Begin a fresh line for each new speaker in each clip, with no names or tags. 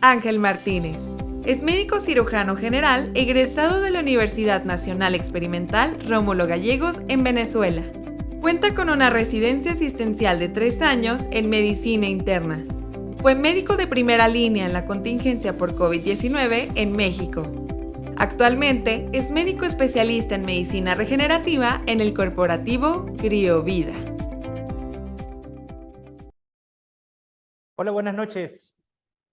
Ángel Martínez. Es médico cirujano general egresado de la Universidad Nacional Experimental Rómulo Gallegos en Venezuela. Cuenta con una residencia asistencial de 3 años en medicina interna. Fue médico de primera línea en la contingencia por COVID-19 en México. Actualmente es médico especialista en medicina regenerativa en el corporativo Criovida.
Hola, buenas noches.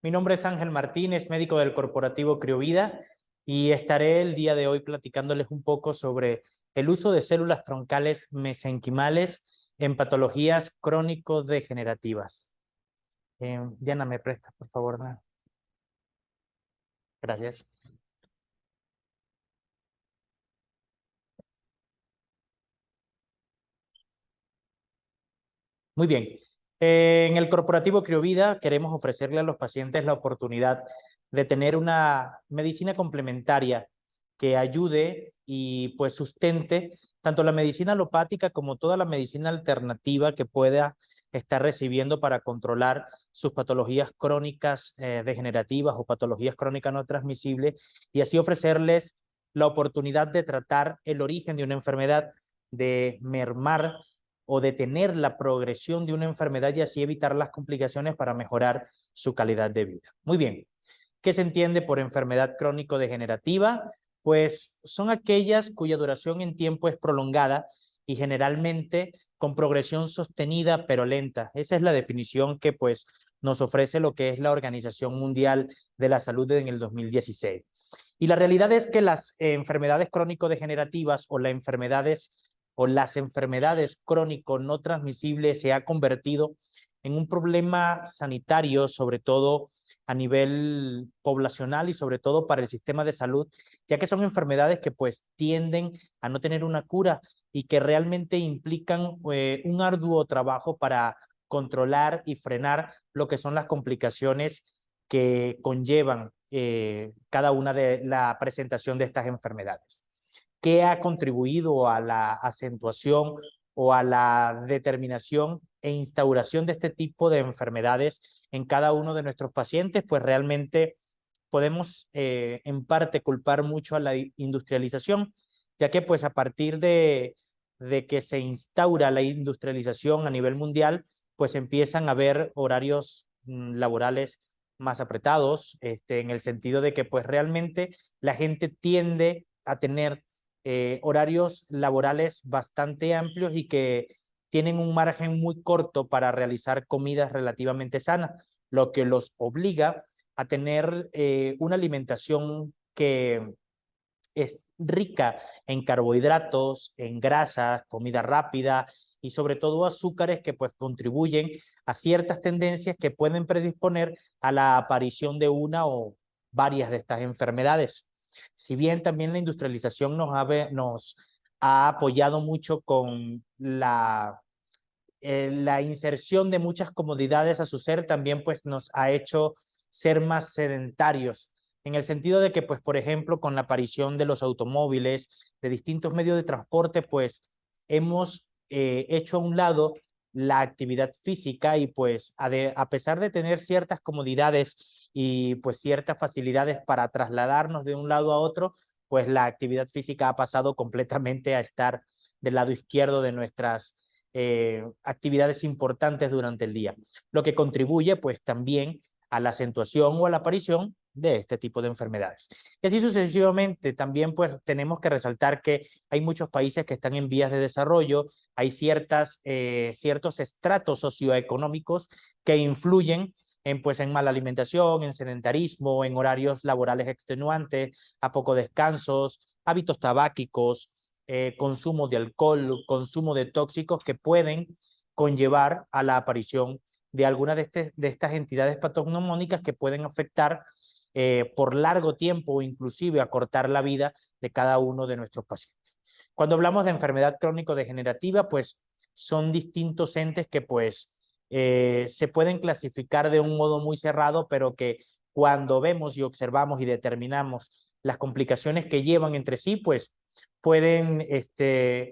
Mi nombre es Ángel Martínez, médico del corporativo Criovida, y estaré el día de hoy platicándoles un poco sobre el uso de células troncales mesenquimales en patologías crónico-degenerativas. Diana, ¿me prestas, por favor? Gracias. Muy bien. En el corporativo Criovida queremos ofrecerle a los pacientes la oportunidad de tener una medicina complementaria que ayude y pues sustente tanto la medicina alopática como toda la medicina alternativa que pueda estar recibiendo para controlar sus patologías crónicas degenerativas o patologías crónicas no transmisibles, y así ofrecerles la oportunidad de tratar el origen de una enfermedad, de mermar o detener la progresión de una enfermedad y así evitar las complicaciones para mejorar su calidad de vida. Muy bien. ¿Qué se entiende por enfermedad crónico-degenerativa? Pues son aquellas cuya duración en tiempo es prolongada y generalmente con progresión sostenida pero lenta. Esa es la definición que pues nos ofrece lo que es la Organización Mundial de la Salud en el 2016. Y la realidad es que las enfermedades crónico-degenerativas o las enfermedades crónico no transmisibles se ha convertido en un problema sanitario, sobre todo a nivel poblacional y sobre todo para el sistema de salud, ya que son enfermedades que pues tienden a no tener una cura y que realmente implican un arduo trabajo para controlar y frenar lo que son las complicaciones que conllevan cada una de la presentación de estas enfermedades. ¿Qué ha contribuido a la acentuación o a la determinación e instauración de este tipo de enfermedades en cada uno de nuestros pacientes? Pues realmente podemos en parte culpar mucho a la industrialización, ya que pues a partir de que se instaura la industrialización a nivel mundial, pues empiezan a haber horarios laborales más apretados, en el sentido de que pues realmente la gente tiende a tener horarios laborales bastante amplios y que tienen un margen muy corto para realizar comidas relativamente sanas, lo que los obliga a tener una alimentación que es rica en carbohidratos, en grasas, comida rápida y sobre todo azúcares que pues contribuyen a ciertas tendencias que pueden predisponer a la aparición de una o varias de estas enfermedades. Si bien también la industrialización nos ha apoyado mucho con la inserción de muchas comodidades a su ser, también pues nos ha hecho ser más sedentarios, en el sentido de que pues por ejemplo con la aparición de los automóviles, de distintos medios de transporte, pues hemos hecho a un lado la actividad física y pues a pesar de tener ciertas comodidades y pues ciertas facilidades para trasladarnos de un lado a otro, pues la actividad física ha pasado completamente a estar del lado izquierdo de nuestras actividades importantes durante el día, lo que contribuye pues también a la acentuación o a la aparición de este tipo de enfermedades. Y así sucesivamente, también pues tenemos que resaltar que hay muchos países que están en vías de desarrollo, hay ciertos estratos socioeconómicos que influyen en mala alimentación, en sedentarismo, en horarios laborales extenuantes, a poco descansos, hábitos tabáquicos, consumo de alcohol, consumo de tóxicos que pueden conllevar a la aparición de algunas de estas entidades patognomónicas que pueden afectar por largo tiempo o inclusive acortar la vida de cada uno de nuestros pacientes. Cuando hablamos de enfermedad crónico-degenerativa, pues son distintos entes que pues se pueden clasificar de un modo muy cerrado, pero que cuando vemos y observamos y determinamos las complicaciones que llevan entre sí, pues pueden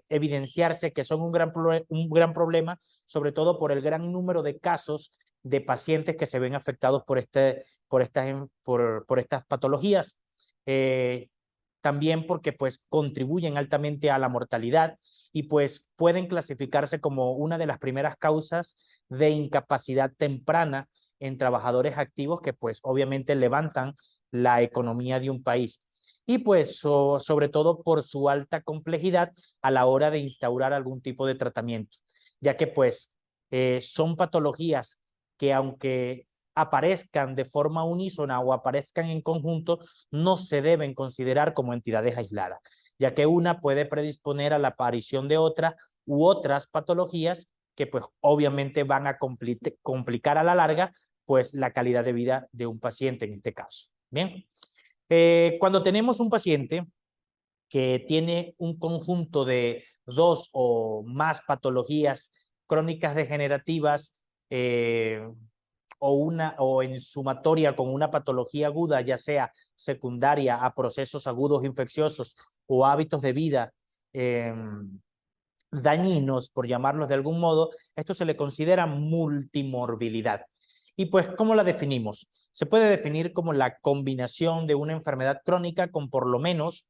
evidenciarse que son un gran problema, sobre todo por el gran número de casos de pacientes que se ven afectados por estas patologías. También porque pues contribuyen altamente a la mortalidad y pues pueden clasificarse como una de las primeras causas de incapacidad temprana en trabajadores activos que pues obviamente levantan la economía de un país. Y pues sobre todo por su alta complejidad a la hora de instaurar algún tipo de tratamiento, ya que pues son patologías que aunque aparezcan de forma unísona o aparezcan en conjunto, no se deben considerar como entidades aisladas, ya que una puede predisponer a la aparición de otra u otras patologías que pues obviamente van a complicar a la larga pues la calidad de vida de un paciente en este caso. Bien, cuando tenemos un paciente que tiene un conjunto de 2 o más patologías crónicas degenerativas, o en sumatoria con una patología aguda, ya sea secundaria a procesos agudos infecciosos o hábitos de vida dañinos, por llamarlos de algún modo, esto se le considera multimorbilidad. Y pues, ¿cómo la definimos? Se puede definir como la combinación de una enfermedad crónica con por lo menos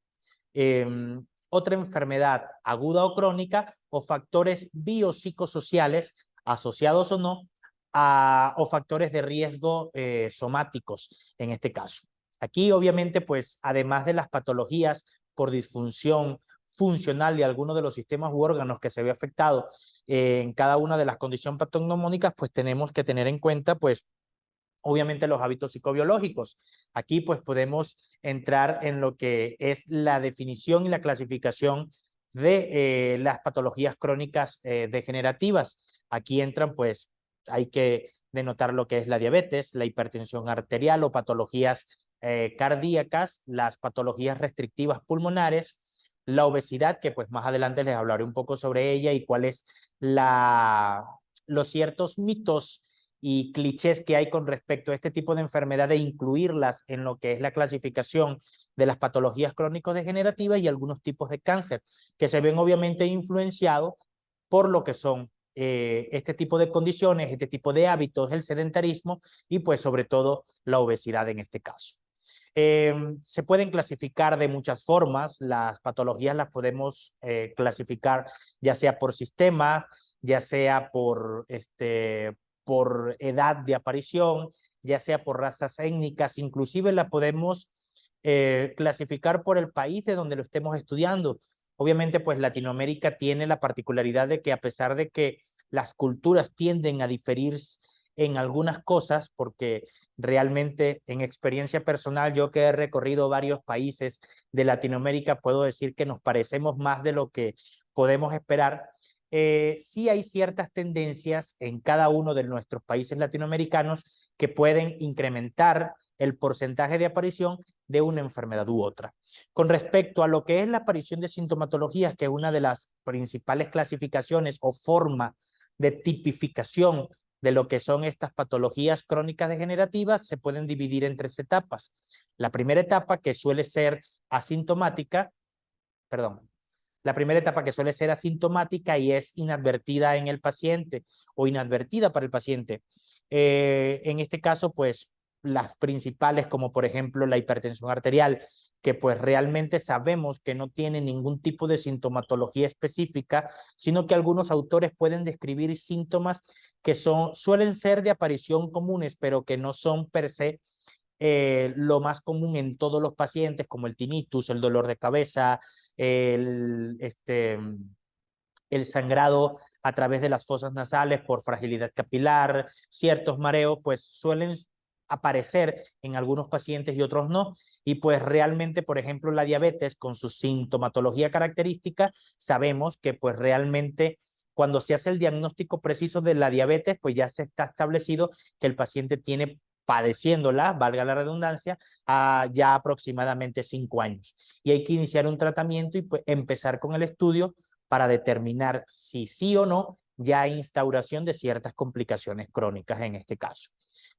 otra enfermedad aguda o crónica o factores biopsicosociales asociados o no o factores de riesgo somáticos en este caso. Aquí obviamente pues además de las patologías por disfunción funcional de alguno de los sistemas u órganos que se ve afectado en cada una de las condiciones patognomónicas, pues tenemos que tener en cuenta pues obviamente los hábitos psicobiológicos. Aquí pues podemos entrar en lo que es la definición y la clasificación de las patologías crónicas degenerativas. Aquí entran pues, hay que denotar lo que es la diabetes, la hipertensión arterial o patologías cardíacas, las patologías restrictivas pulmonares, la obesidad, que pues más adelante les hablaré un poco sobre ella y cuáles los ciertos mitos y clichés que hay con respecto a este tipo de enfermedad de incluirlas en lo que es la clasificación de las patologías crónico-degenerativas y algunos tipos de cáncer que se ven obviamente influenciados por lo que son este tipo de condiciones, este tipo de hábitos, el sedentarismo y pues sobre todo la obesidad en este caso. Se pueden clasificar de muchas formas, las patologías las podemos clasificar ya sea por sistema, ya sea por edad de aparición, ya sea por razas étnicas, inclusive la podemos clasificar por el país de donde lo estemos estudiando. Obviamente, pues Latinoamérica tiene la particularidad de que a pesar de que las culturas tienden a diferir en algunas cosas, porque realmente en experiencia personal, yo que he recorrido varios países de Latinoamérica, puedo decir que nos parecemos más de lo que podemos esperar. Sí hay ciertas tendencias en cada uno de nuestros países latinoamericanos que pueden incrementar el porcentaje de aparición de una enfermedad u otra. Con respecto a lo que es la aparición de sintomatologías, que es una de las principales clasificaciones o forma de tipificación de lo que son estas patologías crónicas degenerativas, se pueden dividir en 3 etapas. La primera etapa, que suele ser asintomática, perdón, la primera etapa que suele ser asintomática y es inadvertida en el paciente o inadvertida para el paciente. En este caso, pues las principales como por ejemplo la hipertensión arterial, que pues realmente sabemos que no tiene ningún tipo de sintomatología específica, sino que algunos autores pueden describir síntomas que suelen ser de aparición comunes, pero que no son per se lo más común en todos los pacientes, como el tinnitus, el dolor de cabeza, el, el sangrado a través de las fosas nasales por fragilidad capilar, ciertos mareos, pues suelen aparecer en algunos pacientes y otros no. Y pues realmente, por ejemplo, la diabetes con su sintomatología característica, sabemos que pues realmente cuando se hace el diagnóstico preciso de la diabetes, pues ya se está establecido que el paciente tiene padeciéndola, valga la redundancia, a ya aproximadamente 5 años. Y hay que iniciar un tratamiento y pues, empezar con el estudio para determinar si sí o no ya hay instauración de ciertas complicaciones crónicas en este caso.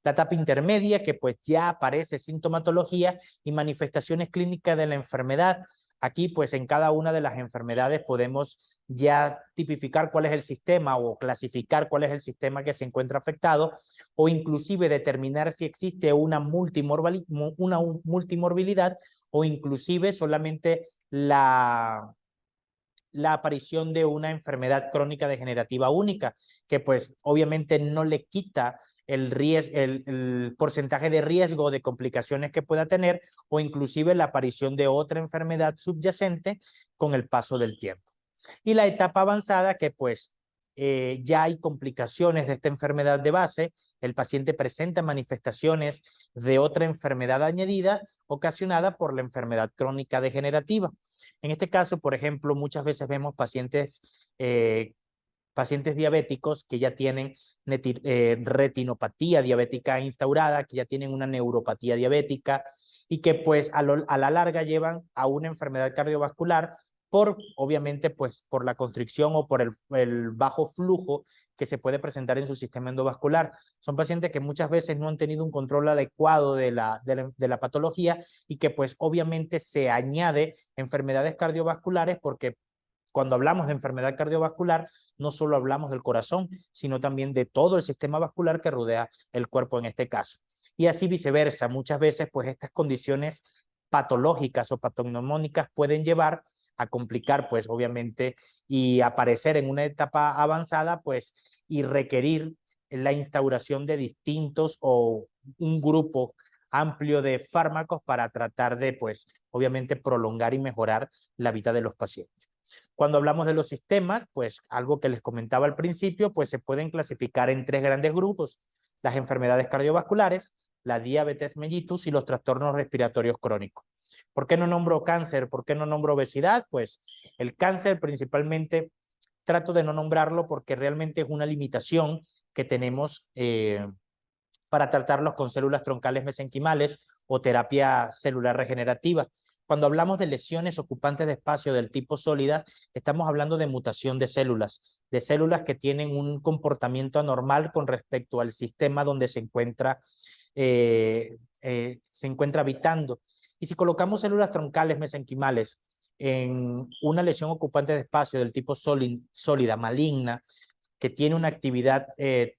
La etapa intermedia, que pues ya aparece sintomatología y manifestaciones clínicas de la enfermedad. Aquí, pues, en cada una de las enfermedades podemos ya tipificar cuál es el sistema o clasificar cuál es el sistema que se encuentra afectado, o inclusive determinar si existe una multimorbilidad o inclusive solamente la aparición de una enfermedad crónica degenerativa única, que pues obviamente no le quita el porcentaje de riesgo de complicaciones que pueda tener, o inclusive la aparición de otra enfermedad subyacente con el paso del tiempo. Y la etapa avanzada, que pues ya hay complicaciones de esta enfermedad de base, el paciente presenta manifestaciones de otra enfermedad añadida ocasionada por la enfermedad crónica degenerativa. En este caso, por ejemplo, muchas veces vemos pacientes diabéticos que ya tienen retinopatía diabética instaurada, que ya tienen una neuropatía diabética y que pues a la larga llevan a una enfermedad cardiovascular obviamente, pues por la constricción o por el bajo flujo que se puede presentar en su sistema endovascular. Son pacientes que muchas veces no han tenido un control adecuado de la patología y que pues obviamente se añade enfermedades cardiovasculares, porque cuando hablamos de enfermedad cardiovascular no solo hablamos del corazón, sino también de todo el sistema vascular que rodea el cuerpo en este caso. Y así viceversa, muchas veces pues estas condiciones patológicas o patognomónicas pueden llevar a complicar, pues obviamente, y aparecer en una etapa avanzada, pues, y requerir la instauración de distintos o un grupo amplio de fármacos para tratar de, pues, obviamente, prolongar y mejorar la vida de los pacientes. Cuando hablamos de los sistemas, pues, algo que les comentaba al principio, pues, se pueden clasificar en 3 grandes grupos: las enfermedades cardiovasculares, la diabetes mellitus y los trastornos respiratorios crónicos. ¿Por qué no nombro cáncer? ¿Por qué no nombro obesidad? Pues el cáncer principalmente trato de no nombrarlo porque realmente es una limitación que tenemos para tratarlos con células troncales mesenquimales o terapia celular regenerativa. Cuando hablamos de lesiones ocupantes de espacio del tipo sólida, estamos hablando de mutación de células que tienen un comportamiento anormal con respecto al sistema donde se encuentra habitando. Y si colocamos células troncales mesenquimales en una lesión ocupante de espacio del tipo sólida, maligna, que tiene una actividad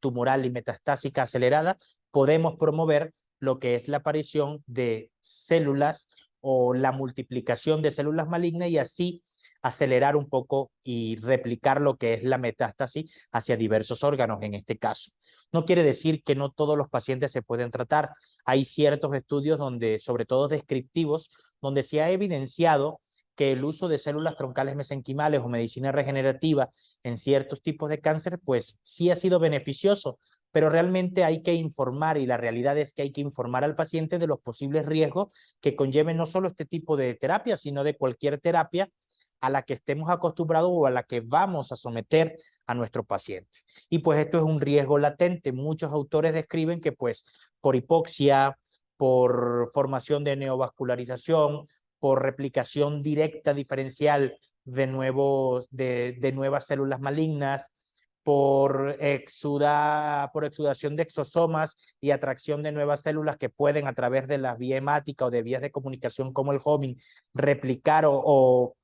tumoral y metastásica acelerada, podemos promover lo que es la aparición de células o la multiplicación de células malignas y así acelerar un poco y replicar lo que es la metástasis hacia diversos órganos en este caso. No quiere decir que no todos los pacientes se pueden tratar. Hay ciertos estudios donde, sobre todo descriptivos, donde se ha evidenciado que el uso de células troncales mesenquimales o medicina regenerativa en ciertos tipos de cáncer, pues sí ha sido beneficioso, pero realmente hay que informar, y la realidad es que hay que informar al paciente de los posibles riesgos que conlleven no solo este tipo de terapia, sino de cualquier terapia a la que estemos acostumbrados o a la que vamos a someter a nuestro paciente. Y pues esto es un riesgo latente. Muchos autores describen que pues por hipoxia, por formación de neovascularización, por replicación directa diferencial de nuevas células malignas, por exudación de exosomas y atracción de nuevas células que pueden, a través de la vía hemática o de vías de comunicación como el homing, replicar o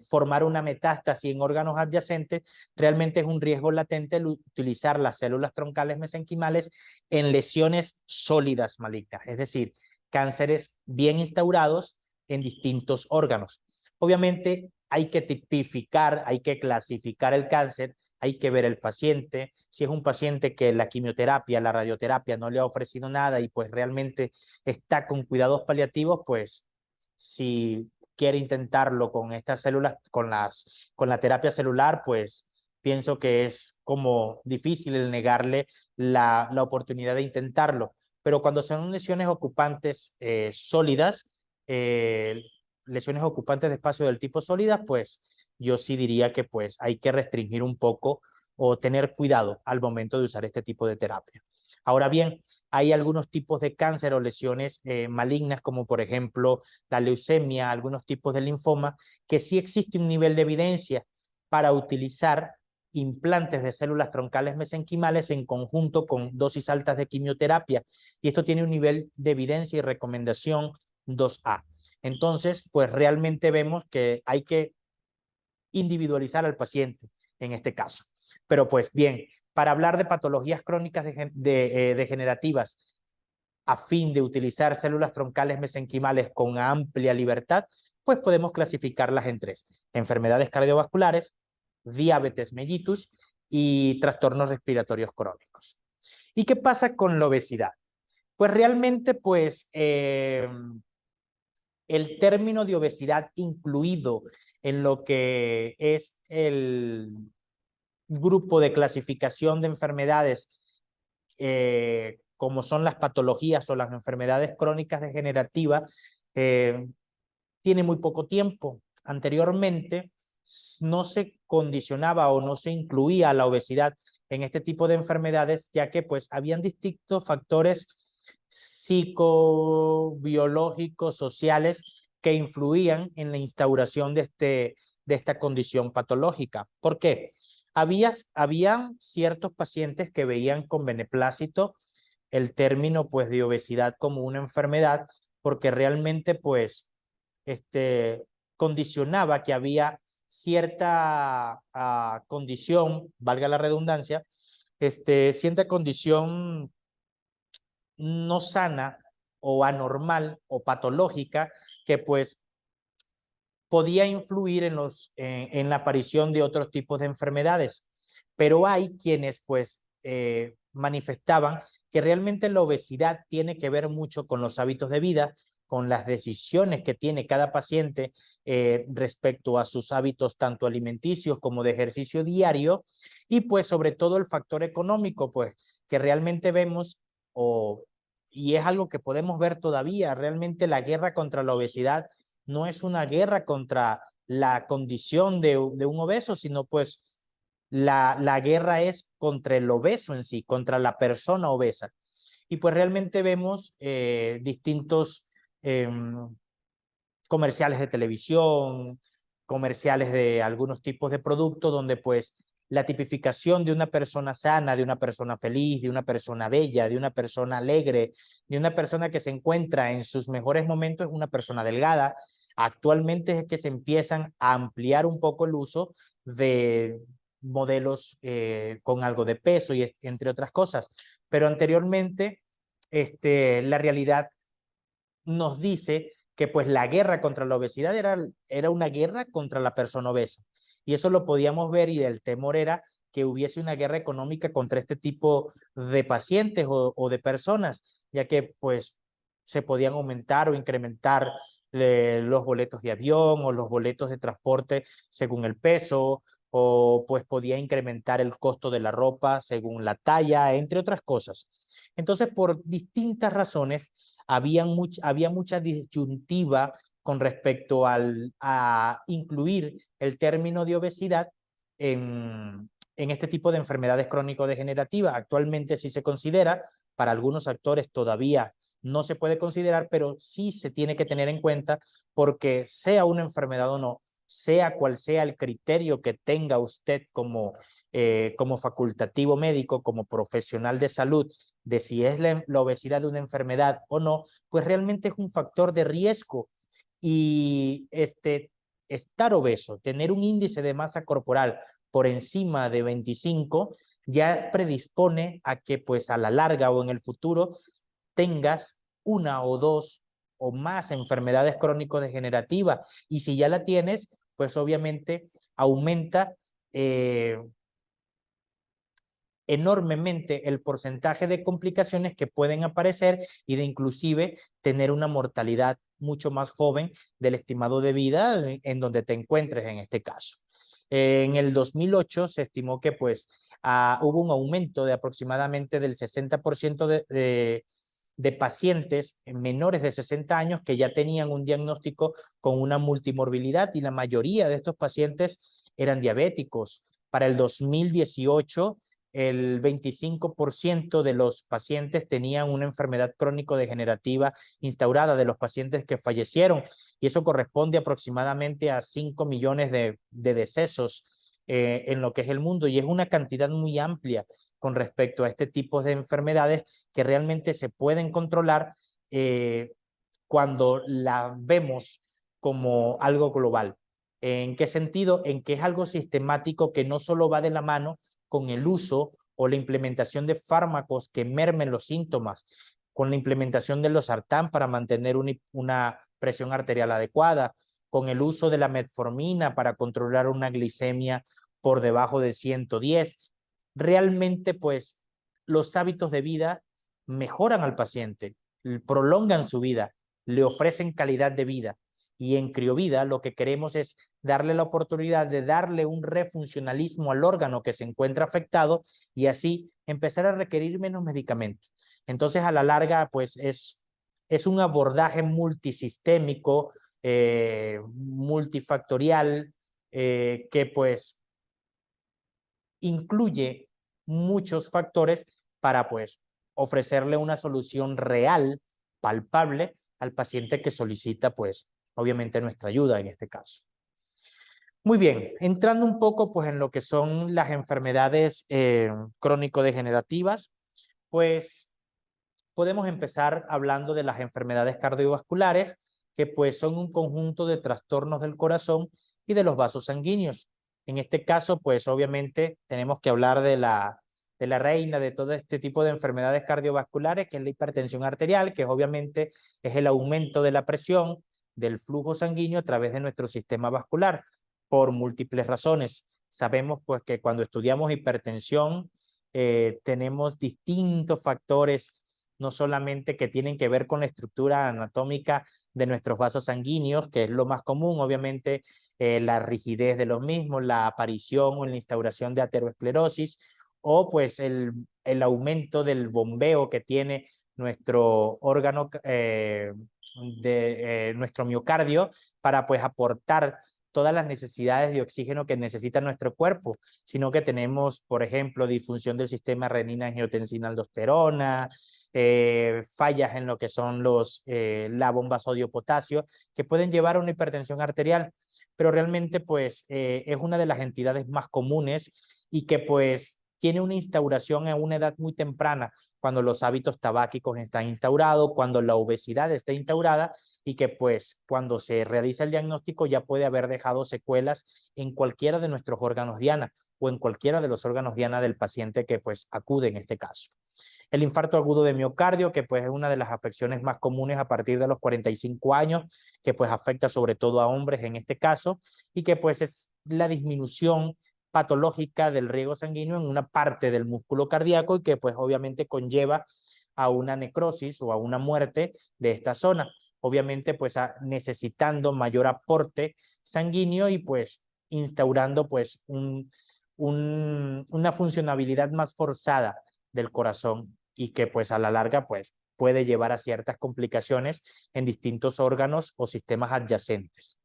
formar una metástasis en órganos adyacentes. Realmente es un riesgo latente el utilizar las células troncales mesenquimales en lesiones sólidas malignas, es decir, cánceres bien instaurados en distintos órganos. Obviamente hay que tipificar, hay que clasificar el cáncer, hay que ver el paciente. Si es un paciente que la quimioterapia, la radioterapia no le ha ofrecido nada y pues realmente está con cuidados paliativos, pues si quiere intentarlo con estas células, con la terapia celular, pues pienso que es como difícil el negarle la oportunidad de intentarlo. Pero cuando son lesiones ocupantes sólidas, lesiones ocupantes de espacio del tipo sólida, pues yo sí diría que pues hay que restringir un poco o tener cuidado al momento de usar este tipo de terapia. Ahora bien, hay algunos tipos de cáncer o lesiones malignas, como por ejemplo la leucemia, algunos tipos de linfoma, que sí existe un nivel de evidencia para utilizar implantes de células troncales mesenquimales en conjunto con dosis altas de quimioterapia. Y esto tiene un nivel de evidencia y recomendación 2A. Entonces, pues realmente vemos que hay que individualizar al paciente en este caso. Pero pues bien, para hablar de patologías crónicas degenerativas a fin de utilizar células troncales mesenquimales con amplia libertad, pues podemos clasificarlas en tres: enfermedades cardiovasculares, diabetes mellitus y trastornos respiratorios crónicos. ¿Y qué pasa con la obesidad? Pues realmente, pues, el término de obesidad incluido en lo que es el grupo de clasificación de enfermedades, como son las patologías o las enfermedades crónicas degenerativas, tiene muy poco tiempo. Anteriormente no se condicionaba o no se incluía la obesidad en este tipo de enfermedades, ya que pues habían distintos factores psicobiológicos, sociales, que influían en la instauración de esta condición patológica. ¿Por qué? Habían ciertos pacientes que veían con beneplácito el término pues de obesidad como una enfermedad, porque realmente pues condicionaba que había cierta condición, valga la redundancia, cierta condición no sana o anormal o patológica que pues podía influir en la aparición de otros tipos de enfermedades. Pero hay quienes pues manifestaban que realmente la obesidad tiene que ver mucho con los hábitos de vida, con las decisiones que tiene cada paciente respecto a sus hábitos tanto alimenticios como de ejercicio diario, y pues sobre todo el factor económico, pues que realmente vemos, y es algo que podemos ver todavía, realmente la guerra contra la obesidad no es una guerra contra la condición de un obeso, sino pues la guerra es contra el obeso en sí, contra la persona obesa. Y pues realmente vemos distintos comerciales de televisión, comerciales de algunos tipos de productos donde pues la tipificación de una persona sana, de una persona feliz, de una persona bella, de una persona alegre, de una persona que se encuentra en sus mejores momentos es una persona delgada. Actualmente es que se empiezan a ampliar un poco el uso de modelos con algo de peso y entre otras cosas. Pero anteriormente, la realidad nos dice que pues la guerra contra la obesidad era una guerra contra la persona obesa. Y eso lo podíamos ver, y el temor era que hubiese una guerra económica contra este tipo de pacientes o de personas, ya que pues se podían aumentar o incrementar los boletos de avión o los boletos de transporte según el peso, o pues podía incrementar el costo de la ropa según la talla, entre otras cosas. Entonces, por distintas razones, había mucha disyuntiva con respecto a incluir el término de obesidad en este tipo de enfermedades crónico-degenerativas. Actualmente sí se considera, para algunos actores todavía no se puede considerar, pero sí se tiene que tener en cuenta, porque sea una enfermedad o no, sea cual sea el criterio que tenga usted como facultativo médico, como profesional de salud, de si es la obesidad de una enfermedad o no, pues realmente es un factor de riesgo. Y estar obeso, tener un índice de masa corporal por encima de 25, ya predispone a que pues a la larga o en el futuro tengas una o dos o más enfermedades crónico-degenerativas. Y si ya la tienes, pues obviamente aumenta enormemente el porcentaje de complicaciones que pueden aparecer, y de inclusive tener una mortalidad mucho más joven del estimado de vida en donde te encuentres en este caso. En el 2008 se estimó que pues hubo un aumento de aproximadamente del 60% de pacientes menores de 60 años que ya tenían un diagnóstico con una multimorbilidad, y la mayoría de estos pacientes eran diabéticos. Para el 2018, el 25% de los pacientes tenían una enfermedad crónico-degenerativa instaurada, de los pacientes que fallecieron, y eso corresponde aproximadamente a 5 millones de decesos en lo que es el mundo, y es una cantidad muy amplia con respecto a este tipo de enfermedades que realmente se pueden controlar cuando la vemos como algo global. ¿En qué sentido? En que es algo sistemático que no solo va de la mano con el uso o la implementación de fármacos que mermen los síntomas, con la implementación de los sartán para mantener una presión arterial adecuada, con el uso de la metformina para controlar una glicemia por debajo de 110. Realmente, pues, los hábitos de vida mejoran al paciente, prolongan su vida, le ofrecen calidad de vida. Y en Criovida lo que queremos es darle la oportunidad de darle un refuncionalismo al órgano que se encuentra afectado y así empezar a requerir menos medicamentos. Entonces, a la larga, pues es un abordaje multisistémico, multifactorial, que pues incluye muchos factores para pues ofrecerle una solución real, palpable al paciente que solicita pues obviamente nuestra ayuda en este caso. Muy bien, entrando un poco pues en lo que son las enfermedades crónico-degenerativas, pues podemos empezar hablando de las enfermedades cardiovasculares, que pues son un conjunto de trastornos del corazón y de los vasos sanguíneos. En este caso, pues obviamente tenemos que hablar de la reina de todo este tipo de enfermedades cardiovasculares, que es la hipertensión arterial, que obviamente es el aumento de la presión del flujo sanguíneo a través de nuestro sistema vascular, por múltiples razones. Sabemos pues que cuando estudiamos hipertensión, tenemos distintos factores no solamente que tienen que ver con la estructura anatómica de nuestros vasos sanguíneos, que es lo más común, obviamente la rigidez de los mismos, la aparición o la instauración de aterosclerosis, o pues el aumento del bombeo que tiene nuestro órgano, nuestro miocardio, para pues aportar todas las necesidades de oxígeno que necesita nuestro cuerpo, sino que tenemos, por ejemplo, disfunción del sistema renina-angiotensina-aldosterona, fallas en lo que son la bomba sodio-potasio, que pueden llevar a una hipertensión arterial, pero realmente pues es una de las entidades más comunes y que pues tiene una instauración a una edad muy temprana, cuando los hábitos tabáquicos están instaurados, cuando la obesidad está instaurada y que pues cuando se realiza el diagnóstico ya puede haber dejado secuelas en cualquiera de nuestros órganos diana o en cualquiera de los órganos diana del paciente que pues acude en este caso. El infarto agudo de miocardio, que pues es una de las afecciones más comunes a partir de los 45 años, que pues afecta sobre todo a hombres en este caso, y que pues es la disminución patológica del riego sanguíneo en una parte del músculo cardíaco y que pues obviamente conlleva a una necrosis o a una muerte de esta zona. Obviamente pues necesitando mayor aporte sanguíneo y pues instaurando pues una funcionabilidad más forzada del corazón y que pues a la larga pues puede llevar a ciertas complicaciones en distintos órganos o sistemas adyacentes.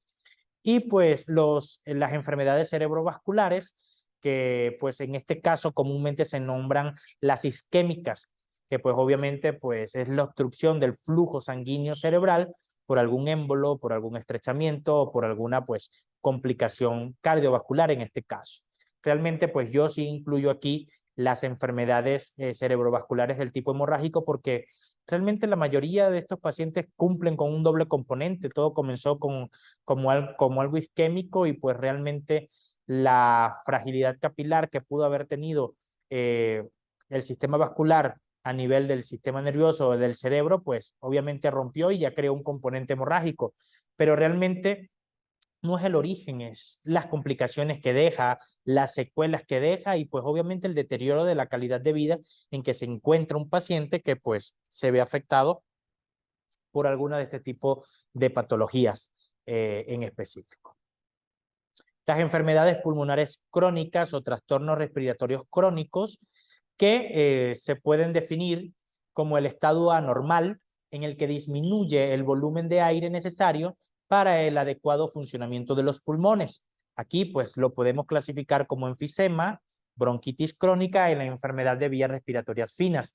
Y pues las enfermedades cerebrovasculares, que pues en este caso comúnmente se nombran las isquémicas, que pues obviamente pues es la obstrucción del flujo sanguíneo cerebral por algún émbolo, por algún estrechamiento o por alguna pues complicación cardiovascular en este caso. Realmente pues yo sí incluyo aquí las enfermedades cerebrovasculares del tipo hemorrágico porque realmente la mayoría de estos pacientes cumplen con un doble componente. Todo comenzó como algo isquémico y pues realmente la fragilidad capilar que pudo haber tenido el sistema vascular a nivel del sistema nervioso o del cerebro, pues obviamente rompió y ya creó un componente hemorrágico. Pero realmente no es el origen, es las complicaciones que deja, las secuelas que deja y pues obviamente el deterioro de la calidad de vida en que se encuentra un paciente que pues se ve afectado por alguna de este tipo de patologías en específico. Las enfermedades pulmonares crónicas o trastornos respiratorios crónicos que se pueden definir como el estado anormal en el que disminuye el volumen de aire necesario para el adecuado funcionamiento de los pulmones. Aquí pues lo podemos clasificar como enfisema, bronquitis crónica y la enfermedad de vías respiratorias finas.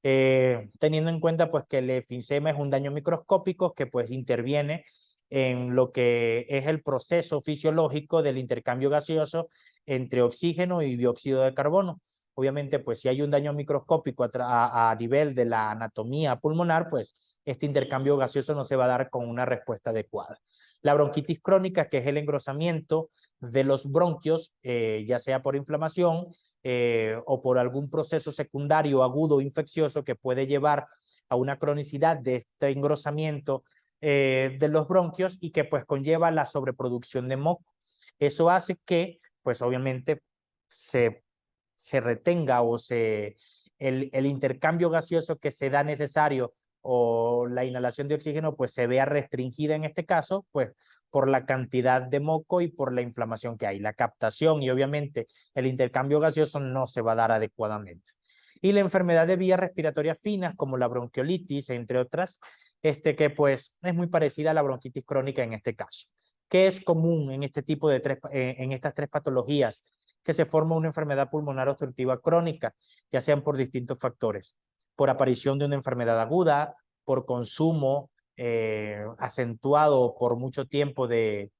Teniendo en cuenta pues que el enfisema es un daño microscópico que pues interviene en lo que es el proceso fisiológico del intercambio gaseoso entre oxígeno y dióxido de carbono. Obviamente, pues si hay un daño microscópico a nivel de la anatomía pulmonar, pues este intercambio gaseoso no se va a dar con una respuesta adecuada. La bronquitis crónica, que es el engrosamiento de los bronquios, ya sea por inflamación o por algún proceso secundario agudo infeccioso que puede llevar a una cronicidad de este engrosamiento de los bronquios y que pues conlleva la sobreproducción de moco. Eso hace que pues obviamente se retenga o el intercambio gaseoso que se da necesario o la inhalación de oxígeno pues se vea restringida en este caso pues por la cantidad de moco y por la inflamación que hay. La captación y obviamente el intercambio gaseoso no se va a dar adecuadamente. Y la enfermedad de vías respiratorias finas como la bronquiolitis, entre otras, que pues es muy parecida a la bronquitis crónica en este caso. ¿Qué es común en este tipo de en estas tres patologías? Que se forma una enfermedad pulmonar obstructiva crónica, ya sean por distintos factores, por aparición de una enfermedad aguda, por consumo acentuado por mucho tiempo de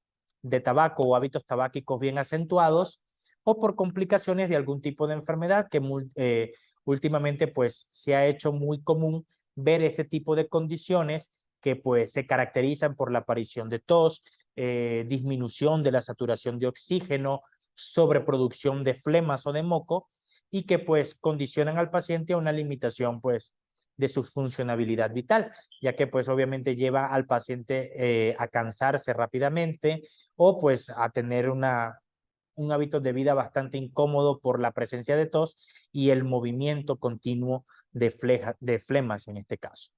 tabaco o hábitos tabáquicos bien acentuados, o por complicaciones de algún tipo de enfermedad que últimamente pues se ha hecho muy común ver este tipo de condiciones que pues se caracterizan por la aparición de tos, disminución de la saturación de oxígeno, sobreproducción de flemas o de moco y que pues condicionan al paciente a una limitación pues de su funcionabilidad vital, ya que pues obviamente lleva al paciente a cansarse rápidamente o pues a tener un hábito de vida bastante incómodo por la presencia de tos y el movimiento continuo de flemas en este caso.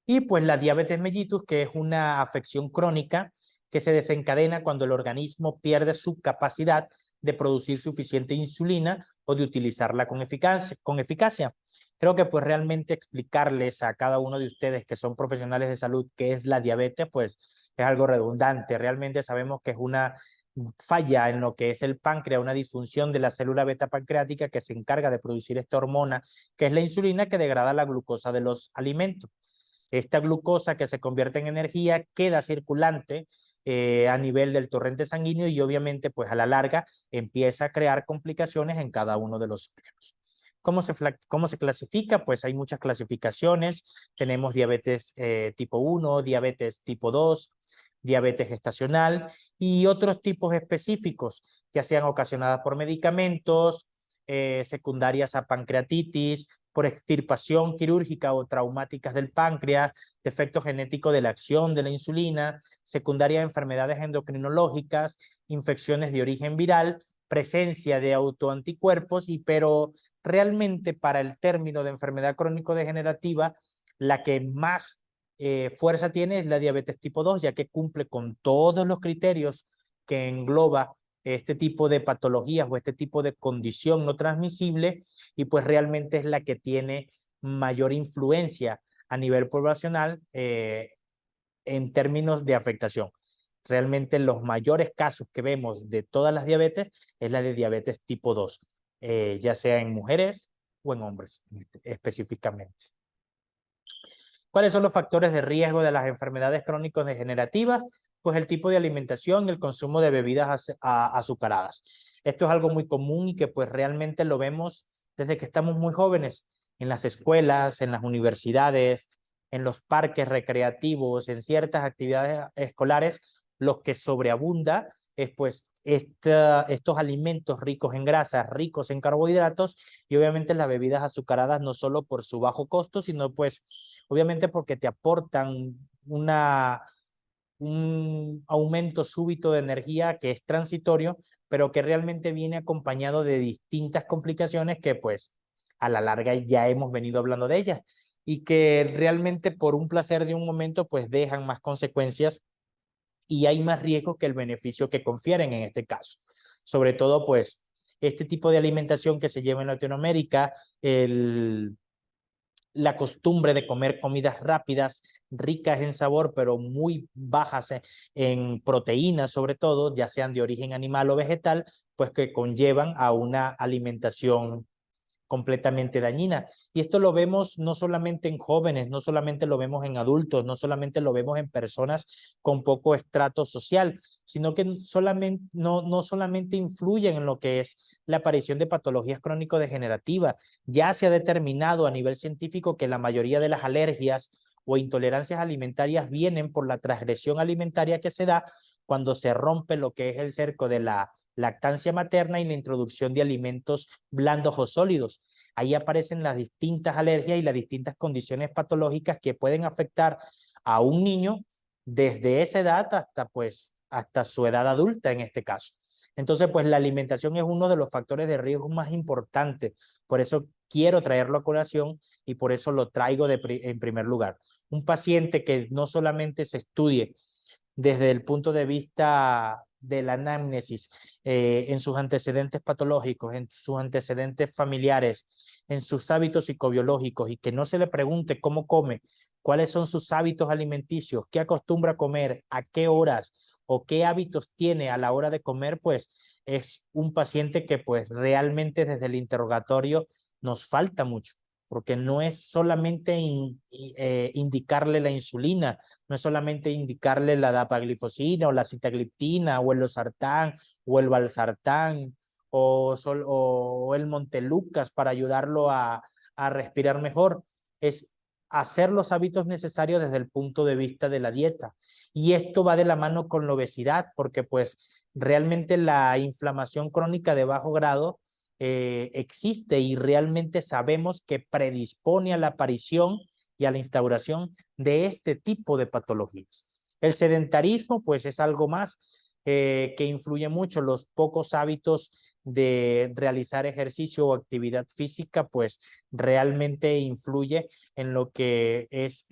Y pues la diabetes mellitus, que es una afección crónica que se desencadena cuando el organismo pierde su capacidad de producir suficiente insulina o de utilizarla con eficacia. Creo que pues realmente explicarles a cada uno de ustedes que son profesionales de salud qué es la diabetes, pues es algo redundante. Realmente sabemos que es una falla en lo que es el páncreas, una disfunción de la célula beta pancreática que se encarga de producir esta hormona, que es la insulina que degrada la glucosa de los alimentos. Esta glucosa que se convierte en energía queda circulante a nivel del torrente sanguíneo y obviamente pues a la larga empieza a crear complicaciones en cada uno de los órganos. ¿Cómo se clasifica? Pues hay muchas clasificaciones. Tenemos diabetes tipo 1, diabetes tipo 2, diabetes gestacional y otros tipos específicos, ya sean ocasionadas por medicamentos, secundarias a pancreatitis, por extirpación quirúrgica o traumáticas del páncreas, defecto genético de la acción de la insulina, secundaria a enfermedades endocrinológicas, infecciones de origen viral, presencia de autoanticuerpos, pero realmente para el término de enfermedad crónico-degenerativa, la que más fuerza tiene es la diabetes tipo 2, ya que cumple con todos los criterios que engloba este tipo de patologías o este tipo de condición no transmisible y pues realmente es la que tiene mayor influencia a nivel poblacional en términos de afectación. Realmente los mayores casos que vemos de todas las diabetes es la de diabetes tipo 2, ya sea en mujeres o en hombres específicamente. ¿Cuáles son los factores de riesgo de las enfermedades crónicas degenerativas? Pues el tipo de alimentación y el consumo de bebidas azucaradas. Esto es algo muy común y que pues realmente lo vemos desde que estamos muy jóvenes, en las escuelas, en las universidades, en los parques recreativos, en ciertas actividades escolares, lo que sobreabunda es pues estos alimentos ricos en grasas, ricos en carbohidratos y obviamente las bebidas azucaradas no solo por su bajo costo, sino pues obviamente porque te aportan un aumento súbito de energía que es transitorio, pero que realmente viene acompañado de distintas complicaciones que pues a la larga ya hemos venido hablando de ellas y que realmente por un placer de un momento pues dejan más consecuencias y hay más riesgo que el beneficio que confieren en este caso. Sobre todo pues este tipo de alimentación que se lleva en Latinoamérica, la costumbre de comer comidas rápidas, ricas en sabor, pero muy bajas en proteínas, sobre todo, ya sean de origen animal o vegetal, pues que conllevan a una alimentación completamente dañina. Y esto lo vemos no solamente en jóvenes, no solamente lo vemos en adultos, no solamente lo vemos en personas con poco estrato social, sino que no solamente influyen en lo que es la aparición de patologías crónico-degenerativas. Ya se ha determinado a nivel científico que la mayoría de las alergias o intolerancias alimentarias vienen por la transgresión alimentaria que se da cuando se rompe lo que es el cerco de la lactancia materna y la introducción de alimentos blandos o sólidos. Ahí aparecen las distintas alergias y las distintas condiciones patológicas que pueden afectar a un niño desde esa edad hasta su edad adulta en este caso. Entonces, pues la alimentación es uno de los factores de riesgo más importantes. Por eso quiero traerlo a colación y por eso lo traigo en primer lugar. Un paciente que no solamente se estudie desde el punto de vista de la anamnesis, en sus antecedentes patológicos, en sus antecedentes familiares, en sus hábitos psicobiológicos, y que no se le pregunte cómo come, cuáles son sus hábitos alimenticios, qué acostumbra a comer, a qué horas o qué hábitos tiene a la hora de comer, pues es un paciente que pues realmente desde el interrogatorio nos falta mucho, porque no es solamente indicarle la insulina, no es solamente indicarle la dapaglifosina o la sitagliptina o el losartán o el valsartán o el montelukast para ayudarlo a respirar mejor. Es hacer los hábitos necesarios desde el punto de vista de la dieta. Y esto va de la mano con la obesidad, porque pues realmente la inflamación crónica de bajo grado existe y realmente sabemos que predispone a la aparición y a la instauración de este tipo de patologías. El sedentarismo pues es algo más que influye mucho. Los pocos hábitos de realizar ejercicio o actividad física pues realmente influye en lo que es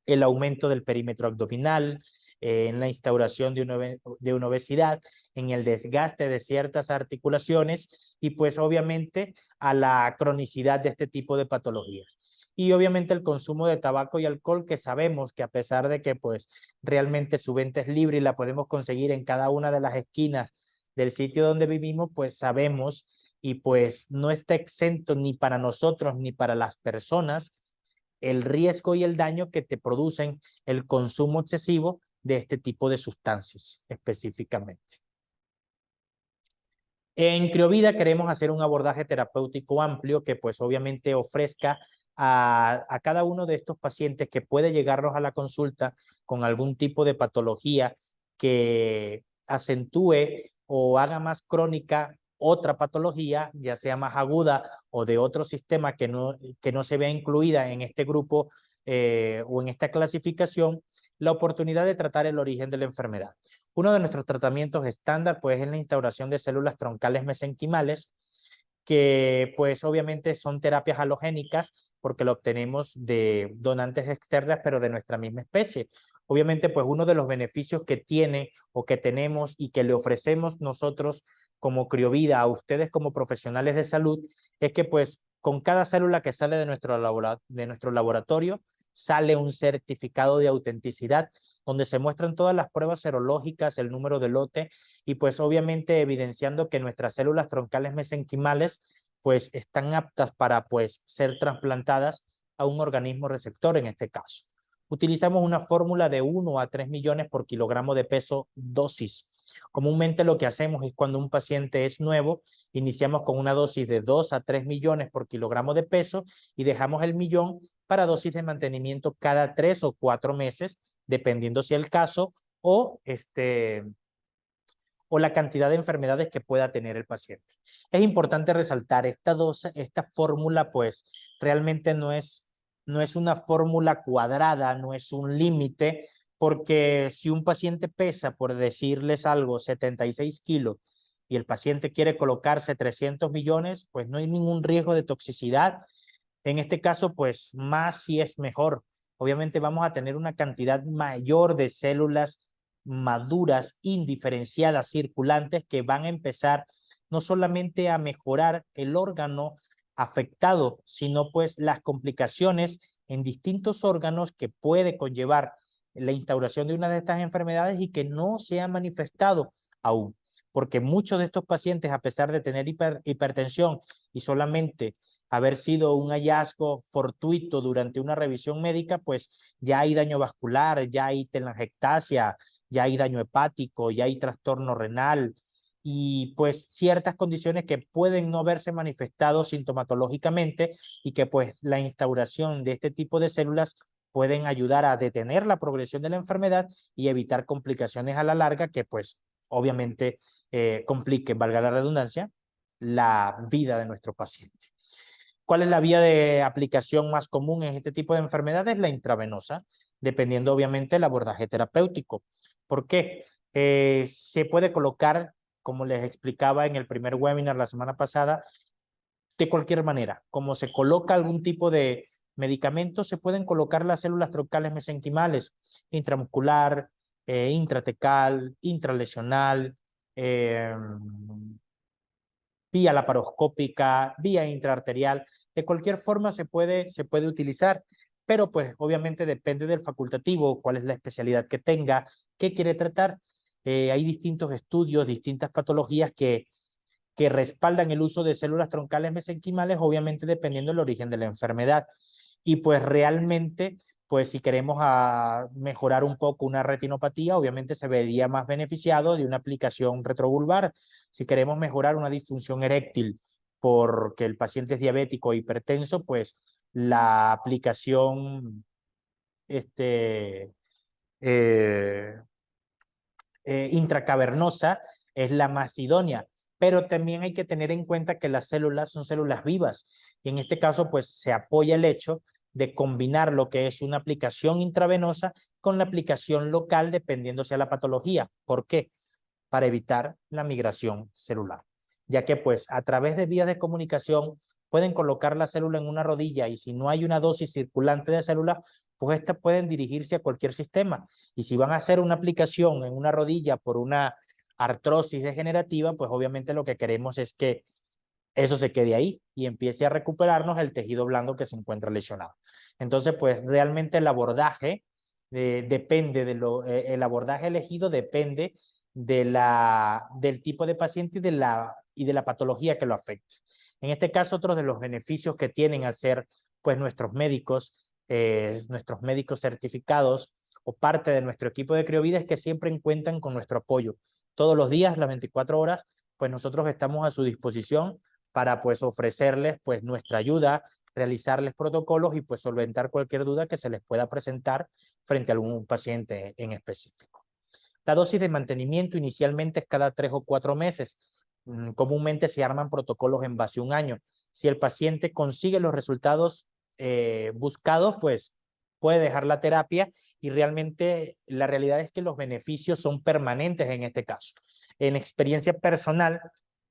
el aumento del perímetro abdominal, en la instauración de una obesidad, en el desgaste de ciertas articulaciones y pues obviamente a la cronicidad de este tipo de patologías. Y obviamente el consumo de tabaco y alcohol, que sabemos que a pesar de que pues realmente su venta es libre y la podemos conseguir en cada una de las esquinas del sitio donde vivimos, pues sabemos y pues no está exento ni para nosotros ni para las personas el riesgo y el daño que te producen el consumo excesivo de este tipo de sustancias específicamente. En Criovida queremos hacer un abordaje terapéutico amplio que pues obviamente ofrezca a cada uno de estos pacientes que puede llegarnos a la consulta con algún tipo de patología que acentúe o haga más crónica otra patología, ya sea más aguda o de otro sistema que no se vea incluida en este grupo o en esta clasificación, la oportunidad de tratar el origen de la enfermedad. Uno de nuestros tratamientos estándar pues es la instauración de células troncales mesenquimales, que pues obviamente son terapias halogénicas porque lo obtenemos de donantes externas pero de nuestra misma especie. Obviamente pues uno de los beneficios que tiene o que tenemos y que le ofrecemos nosotros como Criovida a ustedes como profesionales de salud es que pues con cada célula que sale de nuestro laboratorio sale un certificado de autenticidad donde se muestran todas las pruebas serológicas, el número de lote y pues obviamente evidenciando que nuestras células troncales mesenquimales pues están aptas para pues ser trasplantadas a un organismo receptor en este caso. Utilizamos una fórmula de 1 a 3 millones por kilogramo de peso dosis. Comúnmente lo que hacemos es cuando un paciente es nuevo, iniciamos con una dosis de 2 a 3 millones por kilogramo de peso y dejamos el millón para dosis de mantenimiento cada 3 o 4 meses, dependiendo si el caso o la cantidad de enfermedades que pueda tener el paciente. Es importante resaltar, esta fórmula pues realmente no es una fórmula cuadrada, no es un límite, porque si un paciente pesa, por decirles algo, 76 kilos y el paciente quiere colocarse 300 millones, pues no hay ningún riesgo de toxicidad. En este caso, pues más si es mejor. Obviamente vamos a tener una cantidad mayor de células maduras, indiferenciadas, circulantes, que van a empezar no solamente a mejorar el órgano afectado, sino pues las complicaciones en distintos órganos que puede conllevar la instauración de una de estas enfermedades y que no se ha manifestado aún. Porque muchos de estos pacientes, a pesar de tener hipertensión y solamente haber sido un hallazgo fortuito durante una revisión médica, pues ya hay daño vascular, ya hay telangiectasia, ya hay daño hepático, ya hay trastorno renal, y pues ciertas condiciones que pueden no verse manifestado sintomatológicamente y que pues la instauración de este tipo de células pueden ayudar a detener la progresión de la enfermedad y evitar complicaciones a la larga que pues obviamente compliquen, valga la redundancia, la vida de nuestro paciente. ¿Cuál es la vía de aplicación más común en este tipo de enfermedades? La intravenosa, dependiendo obviamente del abordaje terapéutico. ¿Por qué? Se puede colocar, como les explicaba en el primer webinar la semana pasada, de cualquier manera. Como se coloca algún tipo de medicamento, se pueden colocar las células troncales mesenquimales, intramuscular, intratecal, intralesional, vía laparoscópica, vía intraarterial, de cualquier forma se puede utilizar, pero pues obviamente depende del facultativo, cuál es la especialidad que tenga, qué quiere tratar. Hay distintos estudios, distintas patologías que respaldan el uso de células troncales mesenquimales, obviamente dependiendo del origen de la enfermedad. Y pues realmente, pues si queremos mejorar un poco una retinopatía, obviamente se vería más beneficiado de una aplicación retrovulvar. Si queremos mejorar una disfunción eréctil porque el paciente es diabético o hipertenso, pues la aplicación eh, intracavernosa es la más idónea, pero también hay que tener en cuenta que las células son células vivas y en este caso pues se apoya el hecho de combinar lo que es una aplicación intravenosa con la aplicación local dependiendo sea la patología. ¿Por qué? Para evitar la migración celular, ya que pues a través de vías de comunicación pueden colocar la célula en una rodilla y si no hay una dosis circulante de células, pues estas pueden dirigirse a cualquier sistema. Y si van a hacer una aplicación en una rodilla por una artrosis degenerativa, pues obviamente lo que queremos es que eso se quede ahí y empiece a recuperarnos el tejido blando que se encuentra lesionado. Entonces, pues realmente el abordaje depende el abordaje elegido depende del tipo de paciente y de la patología que lo afecta. En este caso, otro de los beneficios que tienen al ser pues nuestros médicos certificados o parte de nuestro equipo de Criovida es que siempre cuentan con nuestro apoyo. Todos los días, las 24 horas, pues nosotros estamos a su disposición para pues ofrecerles pues nuestra ayuda, realizarles protocolos y pues solventar cualquier duda que se les pueda presentar frente a algún paciente en específico. La dosis de mantenimiento inicialmente es cada 3 o 4 meses. Comúnmente se arman protocolos en base a un año. Si el paciente consigue los resultados buscados, pues puede dejar la terapia y realmente la realidad es que los beneficios son permanentes en este caso. En experiencia personal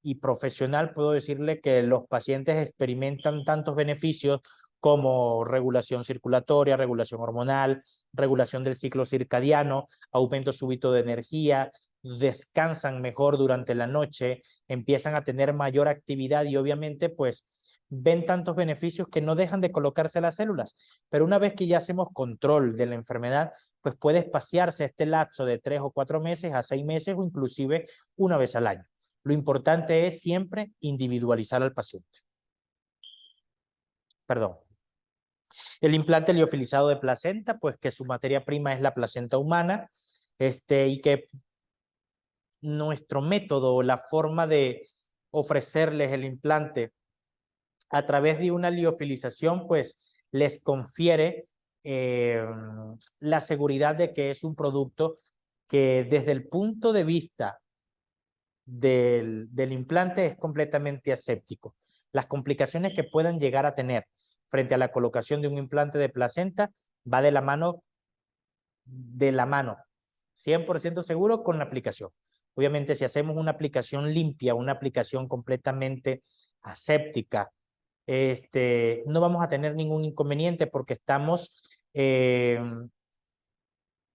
y profesional puedo decirle que los pacientes experimentan tantos beneficios como regulación circulatoria, regulación hormonal, regulación del ciclo circadiano, aumento súbito de energía, descansan mejor durante la noche, empiezan a tener mayor actividad y obviamente pues ven tantos beneficios que no dejan de colocarse las células. Pero una vez que ya hacemos control de la enfermedad, pues puede espaciarse este lapso de 3 o 4 meses a 6 meses o inclusive una vez al año. Lo importante es siempre individualizar al paciente. Perdón. El implante liofilizado de placenta, pues que su materia prima es la placenta humana, y que nuestro método, la forma de ofrecerles el implante a través de una liofilización, pues les confiere la seguridad de que es un producto que desde el punto de vista del implante es completamente aséptico. Las complicaciones que puedan llegar a tener frente a la colocación de un implante de placenta va de la mano, 100% seguro con la aplicación. Obviamente, si hacemos una aplicación limpia, una aplicación completamente aséptica, no vamos a tener ningún inconveniente porque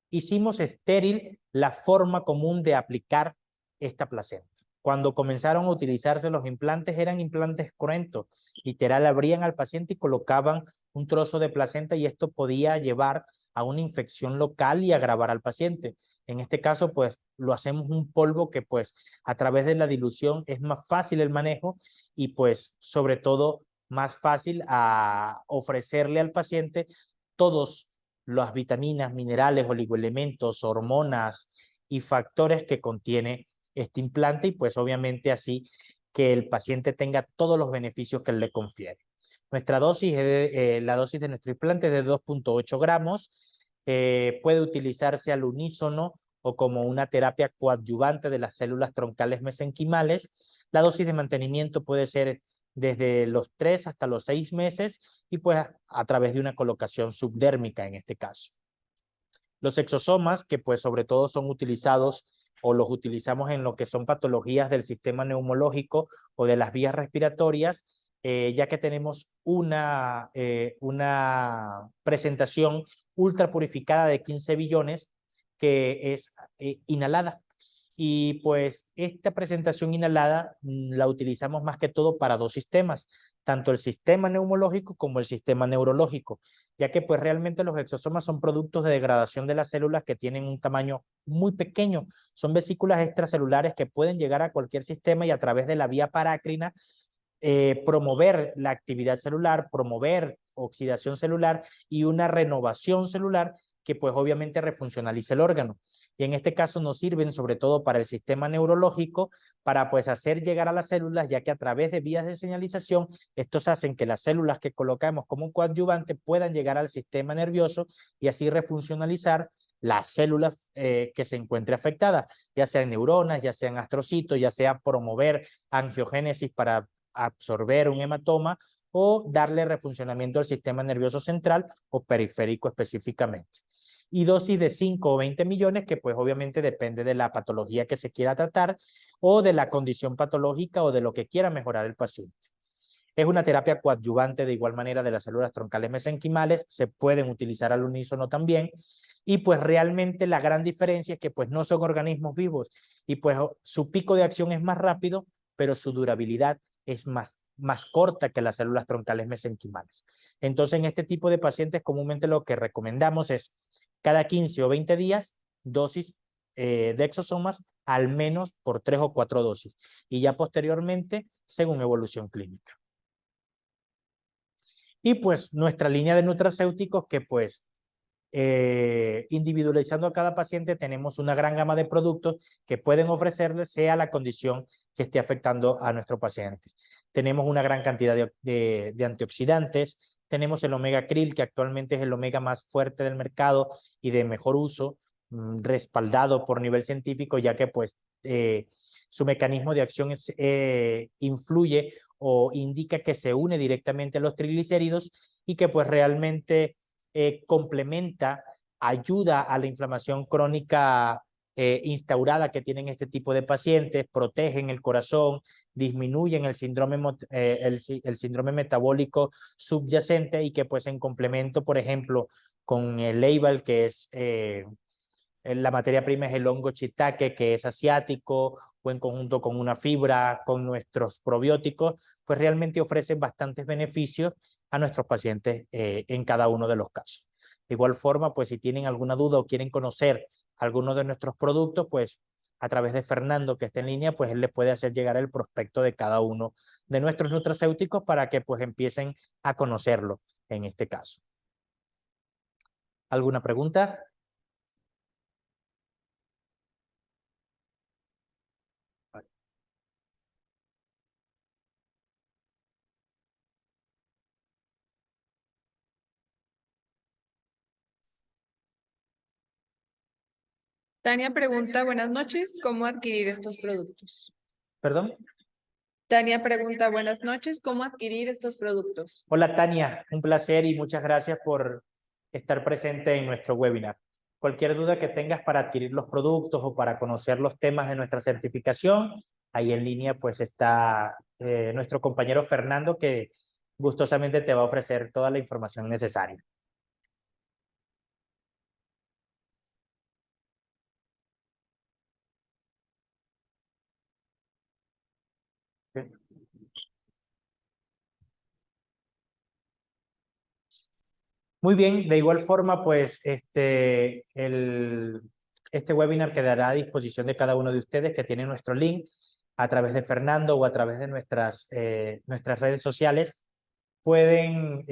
hicimos estéril la forma común de aplicar esta placenta. Cuando comenzaron a utilizarse los implantes, eran implantes cruentos. Literal, abrían al paciente y colocaban un trozo de placenta y esto podía llevar a una infección local y agravar al paciente. En este caso, pues, lo hacemos un polvo que, pues, a través de la dilución es más fácil el manejo y, pues, sobre todo, más fácil a ofrecerle al paciente todos las vitaminas, minerales, oligoelementos, hormonas y factores que contiene este implante y pues obviamente así que el paciente tenga todos los beneficios que él le confiere. Nuestra dosis, la dosis de nuestro implante es de 2.8 gramos, puede utilizarse al unísono o como una terapia coadyuvante de las células troncales mesenquimales. La dosis de mantenimiento puede ser desde los 3 hasta los 6 meses y pues a través de una colocación subdérmica en este caso. Los exosomas, que pues sobre todo son utilizados o los utilizamos en lo que son patologías del sistema neumológico o de las vías respiratorias, ya que tenemos una presentación ultra purificada de 15 billones que es inhalada. Y pues esta presentación inhalada la utilizamos más que todo para dos sistemas, tanto el sistema neumológico como el sistema neurológico, ya que pues realmente los exosomas son productos de degradación de las células que tienen un tamaño muy pequeño, son vesículas extracelulares que pueden llegar a cualquier sistema y a través de la vía parácrina promover la actividad celular, promover oxidación celular y una renovación celular que pues obviamente refuncionaliza el órgano. Y en este caso nos sirven sobre todo para el sistema neurológico, para pues hacer llegar a las células, ya que a través de vías de señalización, estos hacen que las células que colocamos como un coadyuvante puedan llegar al sistema nervioso y así refuncionalizar las células que se encuentren afectadas, ya sean neuronas, ya sean astrocitos, ya sea promover angiogénesis para absorber un hematoma o darle refuncionamiento al sistema nervioso central o periférico específicamente. Y dosis de 5 o 20 millones que pues obviamente depende de la patología que se quiera tratar o de la condición patológica o de lo que quiera mejorar el paciente. Es una terapia coadyuvante de igual manera de las células troncales mesenquimales, se pueden utilizar al unísono también, y pues realmente la gran diferencia es que pues no son organismos vivos y pues su pico de acción es más rápido, pero su durabilidad es más corta que las células troncales mesenquimales. Entonces en este tipo de pacientes comúnmente lo que recomendamos es cada 15 o 20 días dosis de exosomas al menos por 3 o 4 dosis y ya posteriormente según evolución clínica. Y pues nuestra línea de nutracéuticos que pues individualizando a cada paciente tenemos una gran gama de productos que pueden ofrecerle sea la condición que esté afectando a nuestro paciente. Tenemos una gran cantidad de antioxidantes, tenemos el omega krill que actualmente es el omega más fuerte del mercado y de mejor uso, respaldado por nivel científico ya que pues su mecanismo de acción influye o indica que se une directamente a los triglicéridos y que pues realmente complementa, ayuda a la inflamación crónica instaurada que tienen este tipo de pacientes, protegen el corazón, disminuyen el síndrome metabólico subyacente y que pues en complemento, por ejemplo, con el Leibal, que es la materia prima es el hongo shiitake, que es asiático, o en conjunto con una fibra, con nuestros probióticos, pues realmente ofrecen bastantes beneficios a nuestros pacientes en cada uno de los casos. De igual forma, pues si tienen alguna duda o quieren conocer alguno de nuestros productos, pues a través de Fernando, que está en línea, pues él les puede hacer llegar el prospecto de cada uno de nuestros nutracéuticos para que pues empiecen a conocerlo en este caso. ¿Alguna pregunta?
Tania pregunta, buenas noches, ¿cómo adquirir estos productos?
¿Perdón?
Tania pregunta, buenas noches, ¿cómo adquirir estos productos?
Hola Tania, un placer y muchas gracias por estar presente en nuestro webinar. Cualquier duda que tengas para adquirir los productos o para conocer los temas de nuestra certificación, ahí en línea pues está nuestro compañero Fernando que gustosamente te va a ofrecer toda la información necesaria. Muy bien, de igual forma, pues este webinar quedará a disposición de cada uno de ustedes que tienen nuestro link a través de Fernando o a través de nuestras redes sociales. Pueden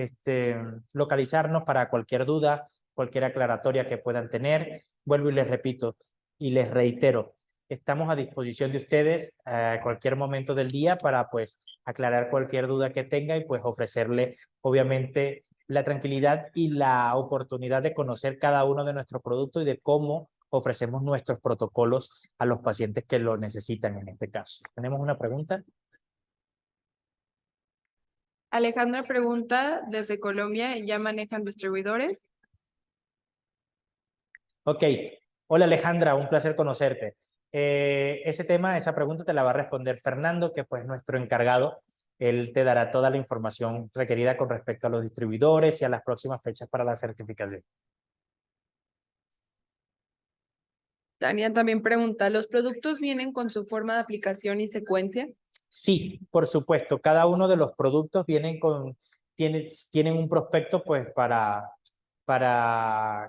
localizarnos para cualquier duda, cualquier aclaratoria que puedan tener. Vuelvo y les repito y les reitero, estamos a disposición de ustedes a cualquier momento del día para pues aclarar cualquier duda que tenga y pues ofrecerle obviamente la tranquilidad y la oportunidad de conocer cada uno de nuestros productos y de cómo ofrecemos nuestros protocolos a los pacientes que lo necesitan en este caso. ¿Tenemos una pregunta?
Alejandra pregunta desde Colombia, ¿ya manejan distribuidores?
Ok. Hola Alejandra, un placer conocerte. Ese tema, esa pregunta te la va a responder Fernando, que pues nuestro encargado. Él te dará toda la información requerida con respecto a los distribuidores y a las próximas fechas para la certificación.
Tania también pregunta, ¿los productos vienen con su forma de aplicación y secuencia?
Sí, por supuesto. Cada uno de los productos tienen un prospecto pues para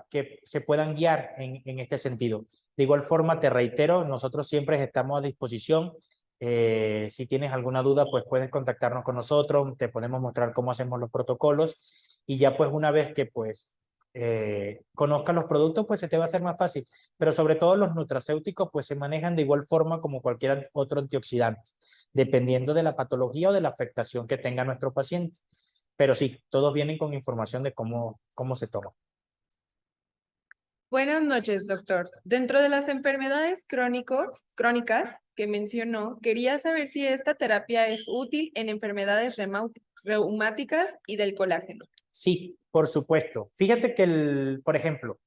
que se puedan guiar en este sentido. De igual forma, te reitero, nosotros siempre estamos a disposición. Si tienes alguna duda, pues puedes contactarnos con nosotros, te podemos mostrar cómo hacemos los protocolos y ya pues una vez que pues conozcas los productos, pues se te va a hacer más fácil. Pero sobre todo los nutracéuticos pues se manejan de igual forma como cualquier otro antioxidante, dependiendo de la patología o de la afectación que tenga nuestro paciente. Pero sí, todos vienen con información de cómo se toma.
Buenas noches, doctor. Dentro de las enfermedades crónicas que mencionó, quería saber si esta terapia es útil en enfermedades reumáticas y del colágeno.
Sí, por supuesto. Fíjate que, por ejemplo,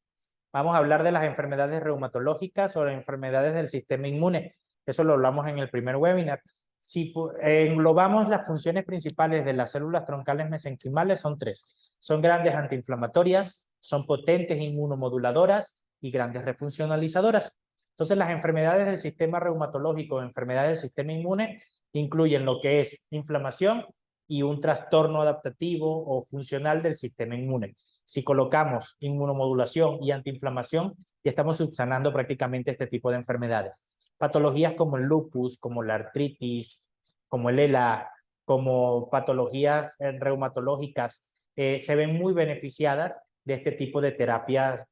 vamos a hablar de las enfermedades reumatológicas o enfermedades del sistema inmune. Eso lo hablamos en el primer webinar. Si englobamos las funciones principales de las células troncales mesenquimales, son tres. Son grandes antiinflamatorias, son potentes inmunomoduladoras y grandes refuncionalizadoras. Entonces, las enfermedades del sistema reumatológico, enfermedades del sistema inmune, incluyen lo que es inflamación y un trastorno adaptativo o funcional del sistema inmune. Si colocamos inmunomodulación y antiinflamación, ya estamos subsanando prácticamente este tipo de enfermedades. Patologías como el lupus, como la artritis, como el ELA, como patologías reumatológicas, se ven muy beneficiadas de este tipo de terapia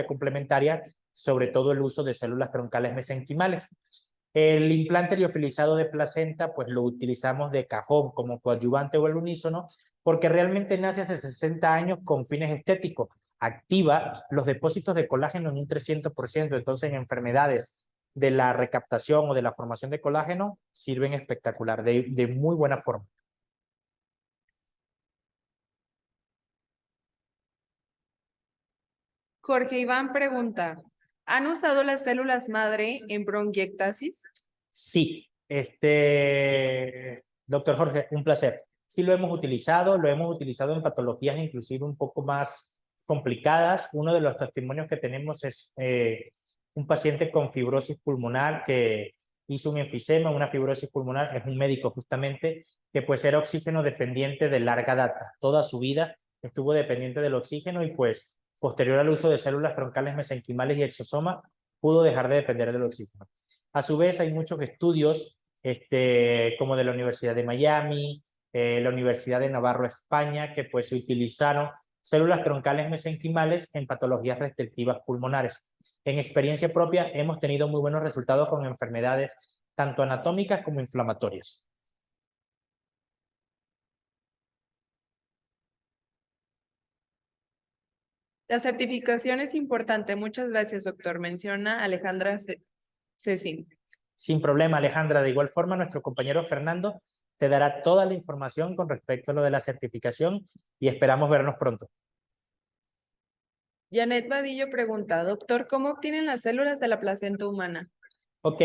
complementaria, sobre todo el uso de células troncales mesenquimales. El implante liofilizado de placenta, pues lo utilizamos de cajón como coadyuvante o el unísono, porque realmente nace hace 60 años con fines estéticos. Activa los depósitos de colágeno en un 300%, entonces en enfermedades de la recaptación o de la formación de colágeno sirven espectacular, de muy buena forma.
Jorge Iván pregunta, ¿han usado las células madre en bronquiectasis?
Sí, doctor Jorge, un placer. Sí lo hemos utilizado en patologías inclusive un poco más complicadas. Uno de los testimonios que tenemos es un paciente con fibrosis pulmonar que hizo un enfisema, una fibrosis pulmonar, es un médico justamente, que pues era oxígeno dependiente de larga data. Toda su vida estuvo dependiente del oxígeno y pues posterior al uso de células troncales mesenquimales y exosoma, pudo dejar de depender del oxígeno. A su vez, hay muchos estudios como de la Universidad de Miami, la Universidad de Navarro, España, que pues se utilizaron células troncales mesenquimales en patologías restrictivas pulmonares. En experiencia propia, hemos tenido muy buenos resultados con enfermedades tanto anatómicas como inflamatorias.
La certificación es importante. Muchas gracias, doctor. Menciona Alejandra Cecín.
Sin problema, Alejandra. De igual forma, nuestro compañero Fernando te dará toda la información con respecto a lo de la certificación y esperamos vernos pronto.
Janet Vadillo pregunta, doctor, ¿cómo obtienen las células de la placenta humana?
Ok,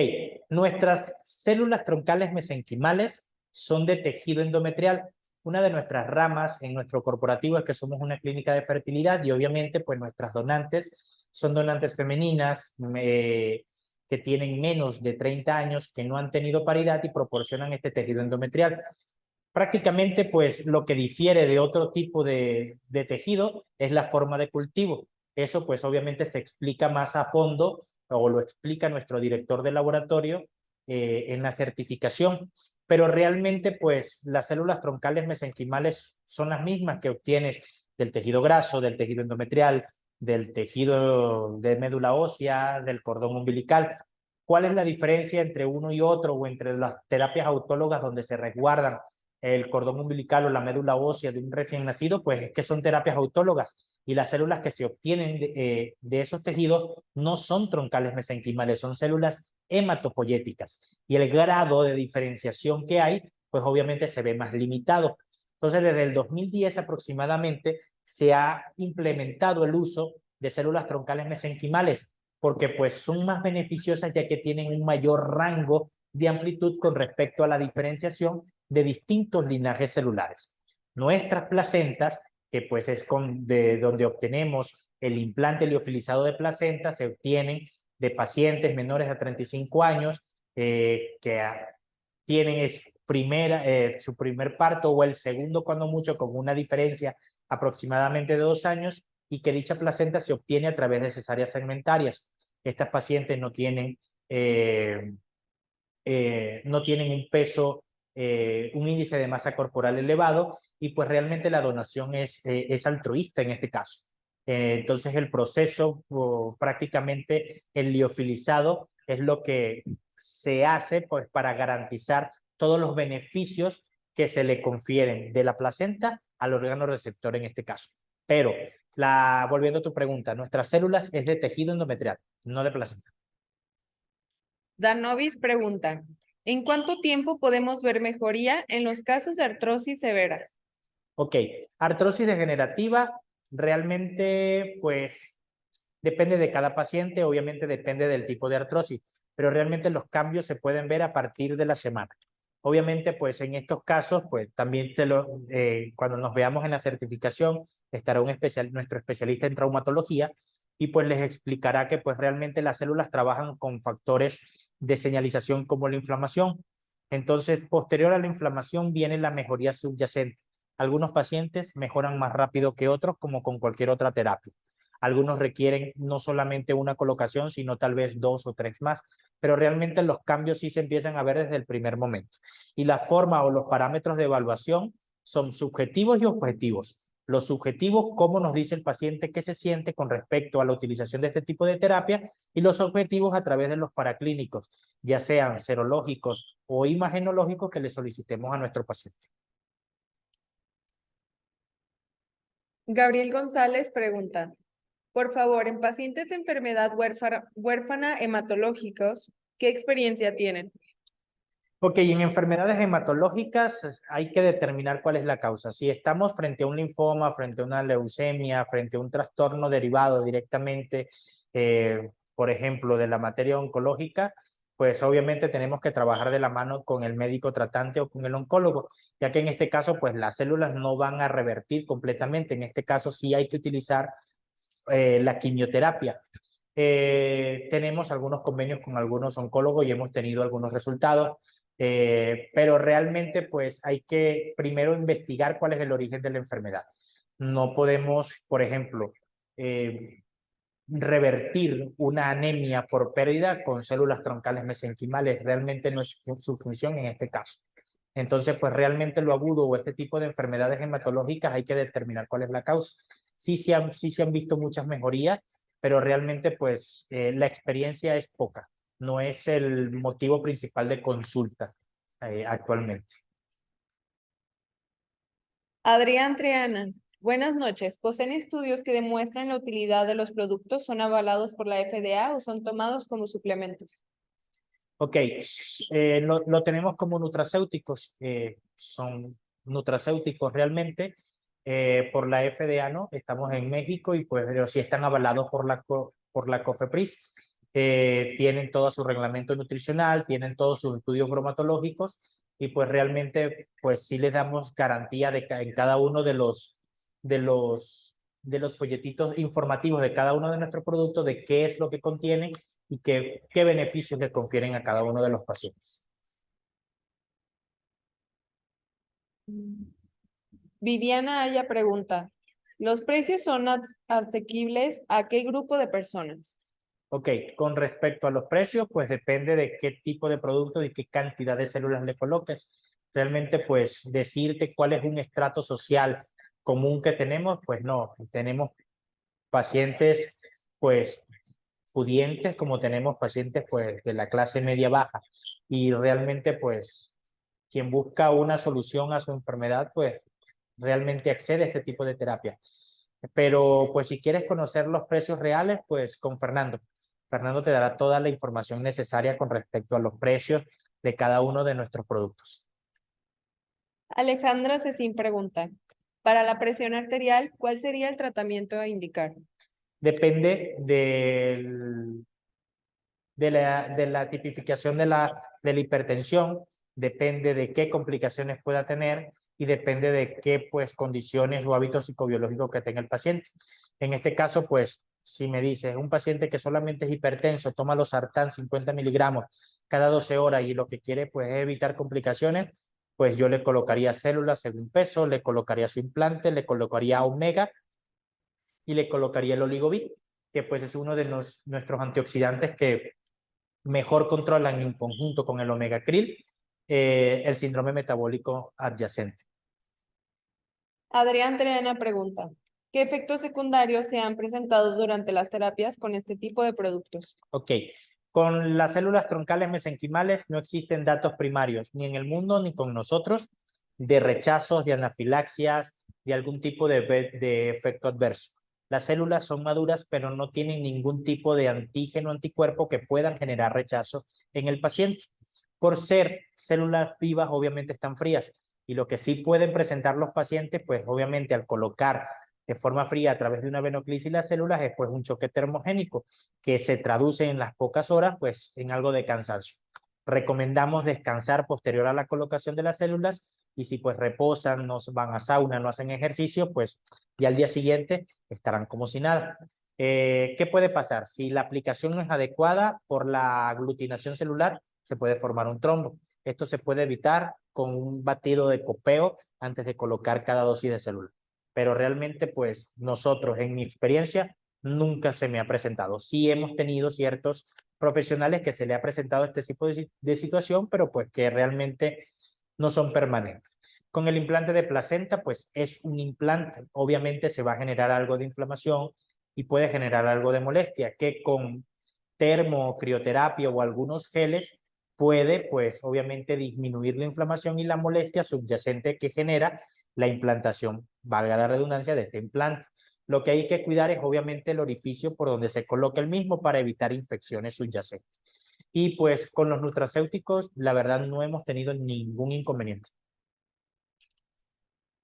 nuestras células troncales mesenquimales son de tejido endometrial. Una de nuestras ramas en nuestro corporativo es que somos una clínica de fertilidad y obviamente pues nuestras donantes son donantes femeninas que tienen menos de 30 años, que no han tenido paridad y proporcionan este tejido endometrial. Prácticamente pues lo que difiere de otro tipo de tejido es la forma de cultivo. Eso pues obviamente se explica más a fondo o lo explica nuestro director de laboratorio en la certificación, pero realmente pues las células troncales mesenquimales son las mismas que obtienes del tejido graso, del tejido endometrial, del tejido de médula ósea, del cordón umbilical. ¿Cuál es la diferencia entre uno y otro o entre las terapias autólogas donde se resguardan el cordón umbilical o la médula ósea de un recién nacido? Pues es que son terapias autólogas y las células que se obtienen de esos tejidos no son troncales mesenquimales, son células hematopoyéticas. Y el grado de diferenciación que hay, pues obviamente se ve más limitado. Entonces, desde el 2010 aproximadamente se ha implementado el uso de células troncales mesenquimales porque pues son más beneficiosas ya que tienen un mayor rango de amplitud con respecto a la diferenciación de distintos linajes celulares. Nuestras placentas, que pues es de donde obtenemos el implante liofilizado de placenta, se obtienen de pacientes menores de 35 años que tienen su primer parto o el segundo cuando mucho con una diferencia aproximadamente de 2 años y que dicha placenta se obtiene a través de cesáreas segmentarias. Estas pacientes no tienen un peso, un índice de masa corporal elevado y pues realmente la donación es altruista en este caso. Entonces el proceso prácticamente el liofilizado es lo que se hace pues para garantizar todos los beneficios que se le confieren de la placenta al órgano receptor en este caso. Pero volviendo a tu pregunta, nuestras células es de tejido endometrial, no de placenta.
Danovis pregunta, ¿en cuánto tiempo podemos ver mejoría en los casos de artrosis severas?
Ok, artrosis degenerativa realmente pues depende de cada paciente, obviamente depende del tipo de artrosis, pero realmente los cambios se pueden ver a partir de la semana. Obviamente, pues en estos casos, pues también cuando nos veamos en la certificación, estará nuestro especialista en traumatología y pues les explicará que pues realmente las células trabajan con factores de señalización como la inflamación. Entonces, posterior a la inflamación viene la mejoría subyacente. Algunos pacientes mejoran más rápido que otros, como con cualquier otra terapia. Algunos requieren no solamente una colocación, sino tal vez 2 o 3 más, pero realmente los cambios sí se empiezan a ver desde el primer momento. Y la forma o los parámetros de evaluación son subjetivos y objetivos. Los subjetivos, cómo nos dice el paciente qué se siente con respecto a la utilización de este tipo de terapia, y los objetivos a través de los paraclínicos, ya sean serológicos o imagenológicos que le solicitemos a nuestro paciente.
Gabriel González pregunta, por favor, en pacientes de enfermedad huérfana hematológicos, ¿qué experiencia tienen?
Ok, en enfermedades hematológicas hay que determinar cuál es la causa. Si estamos frente a un linfoma, frente a una leucemia, frente a un trastorno derivado directamente, por ejemplo, de la materia oncológica, pues obviamente tenemos que trabajar de la mano con el médico tratante o con el oncólogo, ya que en este caso, pues las células no van a revertir completamente. En este caso sí hay que utilizar la quimioterapia. Tenemos algunos convenios con algunos oncólogos y hemos tenido algunos resultados. Pero realmente pues hay que primero investigar cuál es el origen de la enfermedad. No podemos, por ejemplo, revertir una anemia por pérdida con células troncales mesenquimales. Realmente no es su función en este caso. Entonces, pues realmente lo agudo o este tipo de enfermedades hematológicas hay que determinar cuál es la causa. Sí se han visto muchas mejorías, pero realmente pues la experiencia es poca. No es el motivo principal de consulta actualmente.
Adrián Triana, buenas noches. ¿Poseen estudios que demuestran la utilidad de los productos? ¿Son avalados por la FDA o son tomados como suplementos?
Ok, lo tenemos como nutracéuticos. Son nutracéuticos realmente por la FDA, ¿no? Estamos en México y pues pero sí están avalados por la COFEPRIS. Tienen todo su reglamento nutricional, tienen todos sus estudios bromatológicos y pues realmente pues sí les damos garantía en cada uno de los folletitos informativos de cada uno de nuestros productos de qué es lo que contienen y qué beneficios le confieren a cada uno de los pacientes.
Viviana Aya pregunta, ¿los precios son asequibles a qué grupo de personas?
Ok, con respecto a los precios, pues depende de qué tipo de producto y qué cantidad de células le coloques. Realmente, pues decirte cuál es un estrato social común que tenemos, pues no, tenemos pacientes, pues pudientes como tenemos pacientes pues de la clase media baja. Y realmente pues quien busca una solución a su enfermedad pues realmente accede a este tipo de terapia. Pero pues si quieres conocer los precios reales, pues con Fernando. Fernando te dará toda la información necesaria con respecto a los precios de cada uno de nuestros productos.
Alejandra Cecín pregunta, para la presión arterial, ¿cuál sería el tratamiento a indicar?
Depende de la tipificación de la hipertensión, depende de qué complicaciones pueda tener y depende de qué pues, condiciones o hábitos psicobiológicos que tenga el paciente. En este caso, pues, si me dices, un paciente que solamente es hipertenso, toma los sartán 50 miligramos cada 12 horas y lo que quiere pues, es evitar complicaciones, pues yo le colocaría células según peso, le colocaría su implante, le colocaría omega y le colocaría el oligobit, que pues es uno de nuestros antioxidantes que mejor controlan en conjunto con el omega-cril el síndrome metabólico adyacente.
Adrián Treana pregunta, ¿qué efectos secundarios se han presentado durante las terapias con este tipo de productos?
Ok, con las células troncales mesenquimales no existen datos primarios, ni en el mundo ni con nosotros, de rechazos, de anafilaxias, de algún tipo de efecto adverso. Las células son maduras, pero no tienen ningún tipo de antígeno anticuerpo que puedan generar rechazo en el paciente. Por ser células vivas, obviamente están frías. Y lo que sí pueden presentar los pacientes, pues obviamente al colocar de forma fría a través de una venoclisis las células, es pues un choque termogénico que se traduce en las pocas horas, pues en algo de cansancio. Recomendamos descansar posterior a la colocación de las células y si pues reposan, no van a sauna, no hacen ejercicio, pues ya al día siguiente estarán como si nada. ¿Qué puede pasar? Si la aplicación no es adecuada por la aglutinación celular, se puede formar un trombo. Esto se puede evitar con un batido de copeo antes de colocar cada dosis de célula. Pero realmente, pues nosotros, en mi experiencia, nunca se me ha presentado. Sí hemos tenido ciertos profesionales que se le ha presentado este tipo de situación, pero pues que realmente no son permanentes. Con el implante de placenta, pues es un implante. Obviamente se va a generar algo de inflamación y puede generar algo de molestia, que con termo-crioterapia o algunos geles puede, pues obviamente disminuir la inflamación y la molestia subyacente que genera la implantación, valga la redundancia, de este implante. Lo que hay que cuidar es obviamente el orificio por donde se coloca el mismo para evitar infecciones subyacentes. Y pues con los nutracéuticos, la verdad no hemos tenido ningún inconveniente.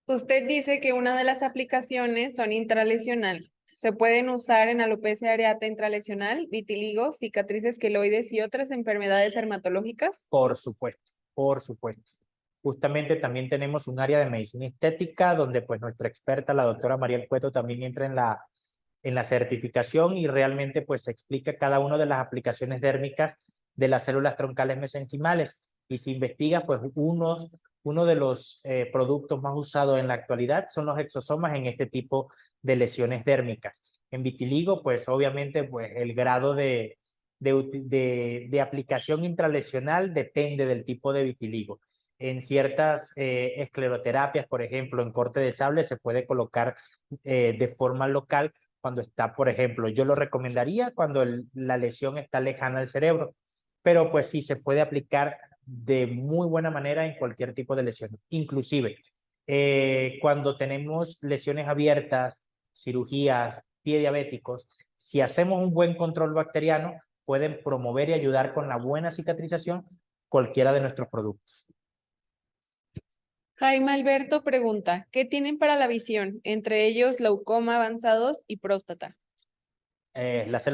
Usted dice que una de las aplicaciones son intralesional. ¿Se pueden usar en alopecia areata intralesional, vitiligo, cicatrices queloides y otras enfermedades dermatológicas?
Por supuesto, por supuesto. Justamente también tenemos un área de medicina estética donde pues nuestra experta, la doctora María Cueto, también entra en la certificación y realmente pues se explica cada una de las aplicaciones dérmicas de las células troncales mesenquimales y se investiga pues uno de los productos más usados en la actualidad son los exosomas en este tipo de lesiones dérmicas. En vitiligo pues obviamente pues el grado de aplicación intralesional depende del tipo de vitiligo. En ciertas escleroterapias, por ejemplo, en corte de sable, se puede colocar de forma local cuando está, por ejemplo, yo lo recomendaría cuando la lesión está lejana al cerebro, pero pues sí se puede aplicar de muy buena manera en cualquier tipo de lesión. Inclusive, cuando tenemos lesiones abiertas, cirugías, pie diabéticos, si hacemos un buen control bacteriano, pueden promover y ayudar con la buena cicatrización cualquiera de nuestros productos.
Jaime Alberto pregunta, ¿qué tienen para la visión? Entre ellos, glaucoma avanzados y próstata.
Las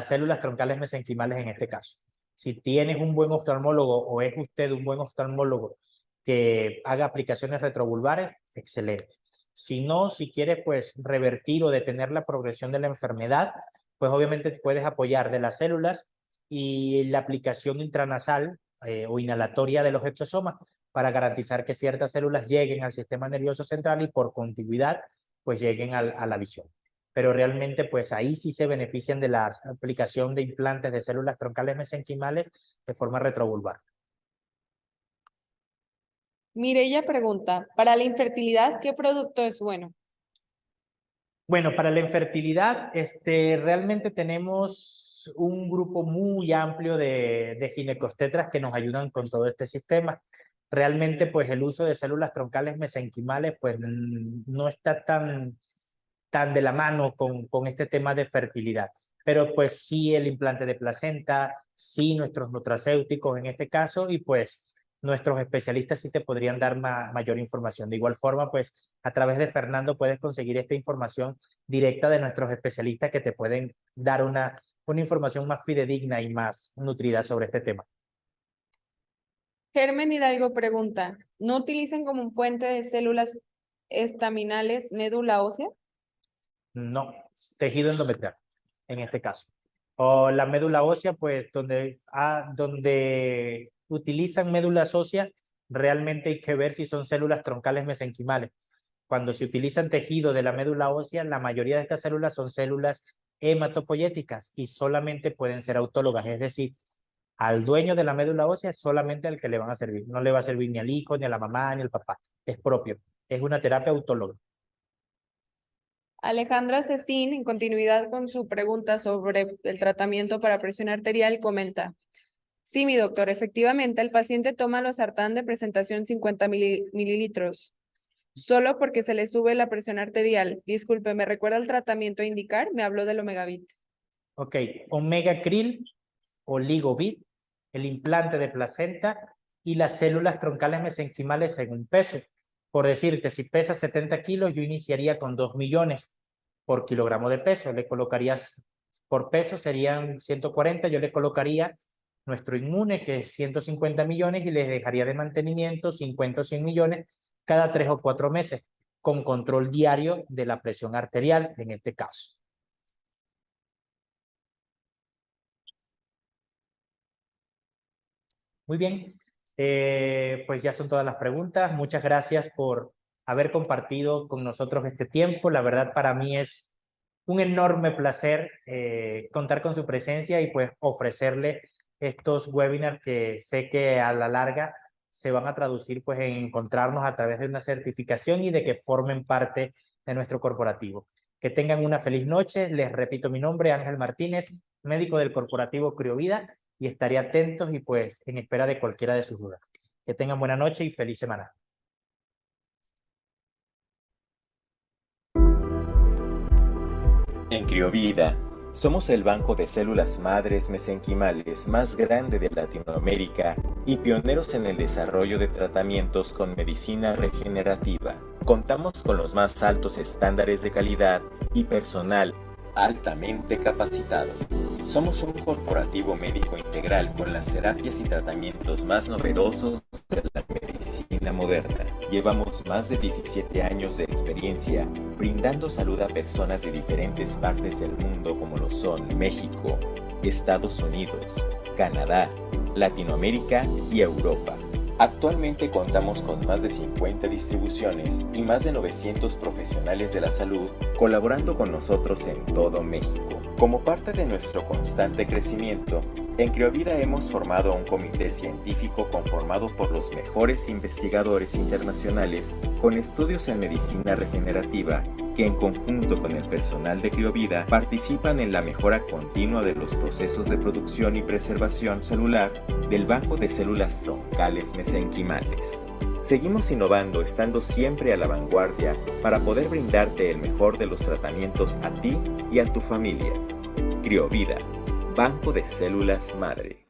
células troncales mesenquimales en este caso. Si tienes un buen oftalmólogo o es usted un buen oftalmólogo que haga aplicaciones retrovulvares, excelente. Si no, si quieres pues revertir o detener la progresión de la enfermedad, pues obviamente te puedes apoyar de las células y la aplicación intranasal o inhalatoria de los exosomas para garantizar que ciertas células lleguen al sistema nervioso central y por contigüidad pues lleguen a la visión. Pero realmente pues ahí sí se benefician de la aplicación de implantes de células troncales mesenquimales de forma retrovulvar.
Mireya pregunta, para la infertilidad, ¿qué producto es bueno?
Bueno, para la infertilidad, realmente tenemos un grupo muy amplio de ginecostetras que nos ayudan con todo este sistema. Realmente, pues el uso de células troncales mesenquimales, pues no está tan de la mano con este tema de fertilidad. Pero pues sí el implante de placenta, sí nuestros nutracéuticos en este caso, y pues nuestros especialistas sí te podrían dar mayor información. De igual forma, pues a través de Fernando puedes conseguir esta información directa de nuestros especialistas que te pueden dar una información más fidedigna y más nutrida sobre este tema.
Germen Hidalgo pregunta, ¿no utilizan como fuente de células estaminales médula ósea?
No, tejido endometrial, en este caso. O la médula ósea, pues donde utilizan médulas óseas, realmente hay que ver si son células troncales mesenquimales. Cuando se utilizan tejido de la médula ósea, la mayoría de estas células son células hematopoyéticas y solamente pueden ser autólogas, es decir, al dueño de la médula ósea solamente al que le van a servir. No le va a servir ni al hijo, ni a la mamá, ni al papá. Es propio. Es una terapia autóloga.
Alejandra Cecín, en continuidad con su pregunta sobre el tratamiento para presión arterial, comenta, sí, mi doctor, efectivamente, el paciente toma losartán de presentación 50 mililitros, solo porque se le sube la presión arterial. Disculpe, ¿me recuerda el tratamiento a indicar? Me habló del Omegavit.
Ok, Omega Krill, Oligobit, el implante de placenta y las células troncales mesenquimales según peso. Por decirte, si pesa 70 kilos, yo iniciaría con 2 millones por kilogramo de peso. Le colocarías, por peso serían 140, yo le colocaría nuestro inmune, que es 150 millones, y les dejaría de mantenimiento 50 o 100 millones cada 3 o 4 meses, con control diario de la presión arterial en este caso. Muy bien, pues ya son todas las preguntas. Muchas gracias por haber compartido con nosotros este tiempo. La verdad para mí es un enorme placer contar con su presencia y pues ofrecerle estos webinars que sé que a la larga se van a traducir pues en encontrarnos a través de una certificación y de que formen parte de nuestro corporativo. Que tengan una feliz noche. Les repito mi nombre, Ángel Martínez, médico del corporativo Criovida, y estaré atentos y pues en espera de cualquiera de sus dudas. Que tengan buena noche y feliz semana.
En Criovida, somos el banco de células madres mesenquimales más grande de Latinoamérica y pioneros en el desarrollo de tratamientos con medicina regenerativa. Contamos con los más altos estándares de calidad y personal altamente capacitado. Somos un corporativo médico integral con las terapias y tratamientos más novedosos de la medicina moderna. Llevamos más de 17 años de experiencia brindando salud a personas de diferentes partes del mundo como lo son México, Estados Unidos, Canadá, Latinoamérica y Europa. Actualmente contamos con más de 50 distribuciones y más de 900 profesionales de la salud colaborando con nosotros en todo México. Como parte de nuestro constante crecimiento, en Criovida hemos formado un comité científico conformado por los mejores investigadores internacionales con estudios en medicina regenerativa que en conjunto con el personal de Criovida participan en la mejora continua de los procesos de producción y preservación celular del banco de células troncales mesenquimales. Seguimos innovando, estando siempre a la vanguardia para poder brindarte el mejor de los tratamientos a ti y a tu familia. Criovida, Banco de Células Madre.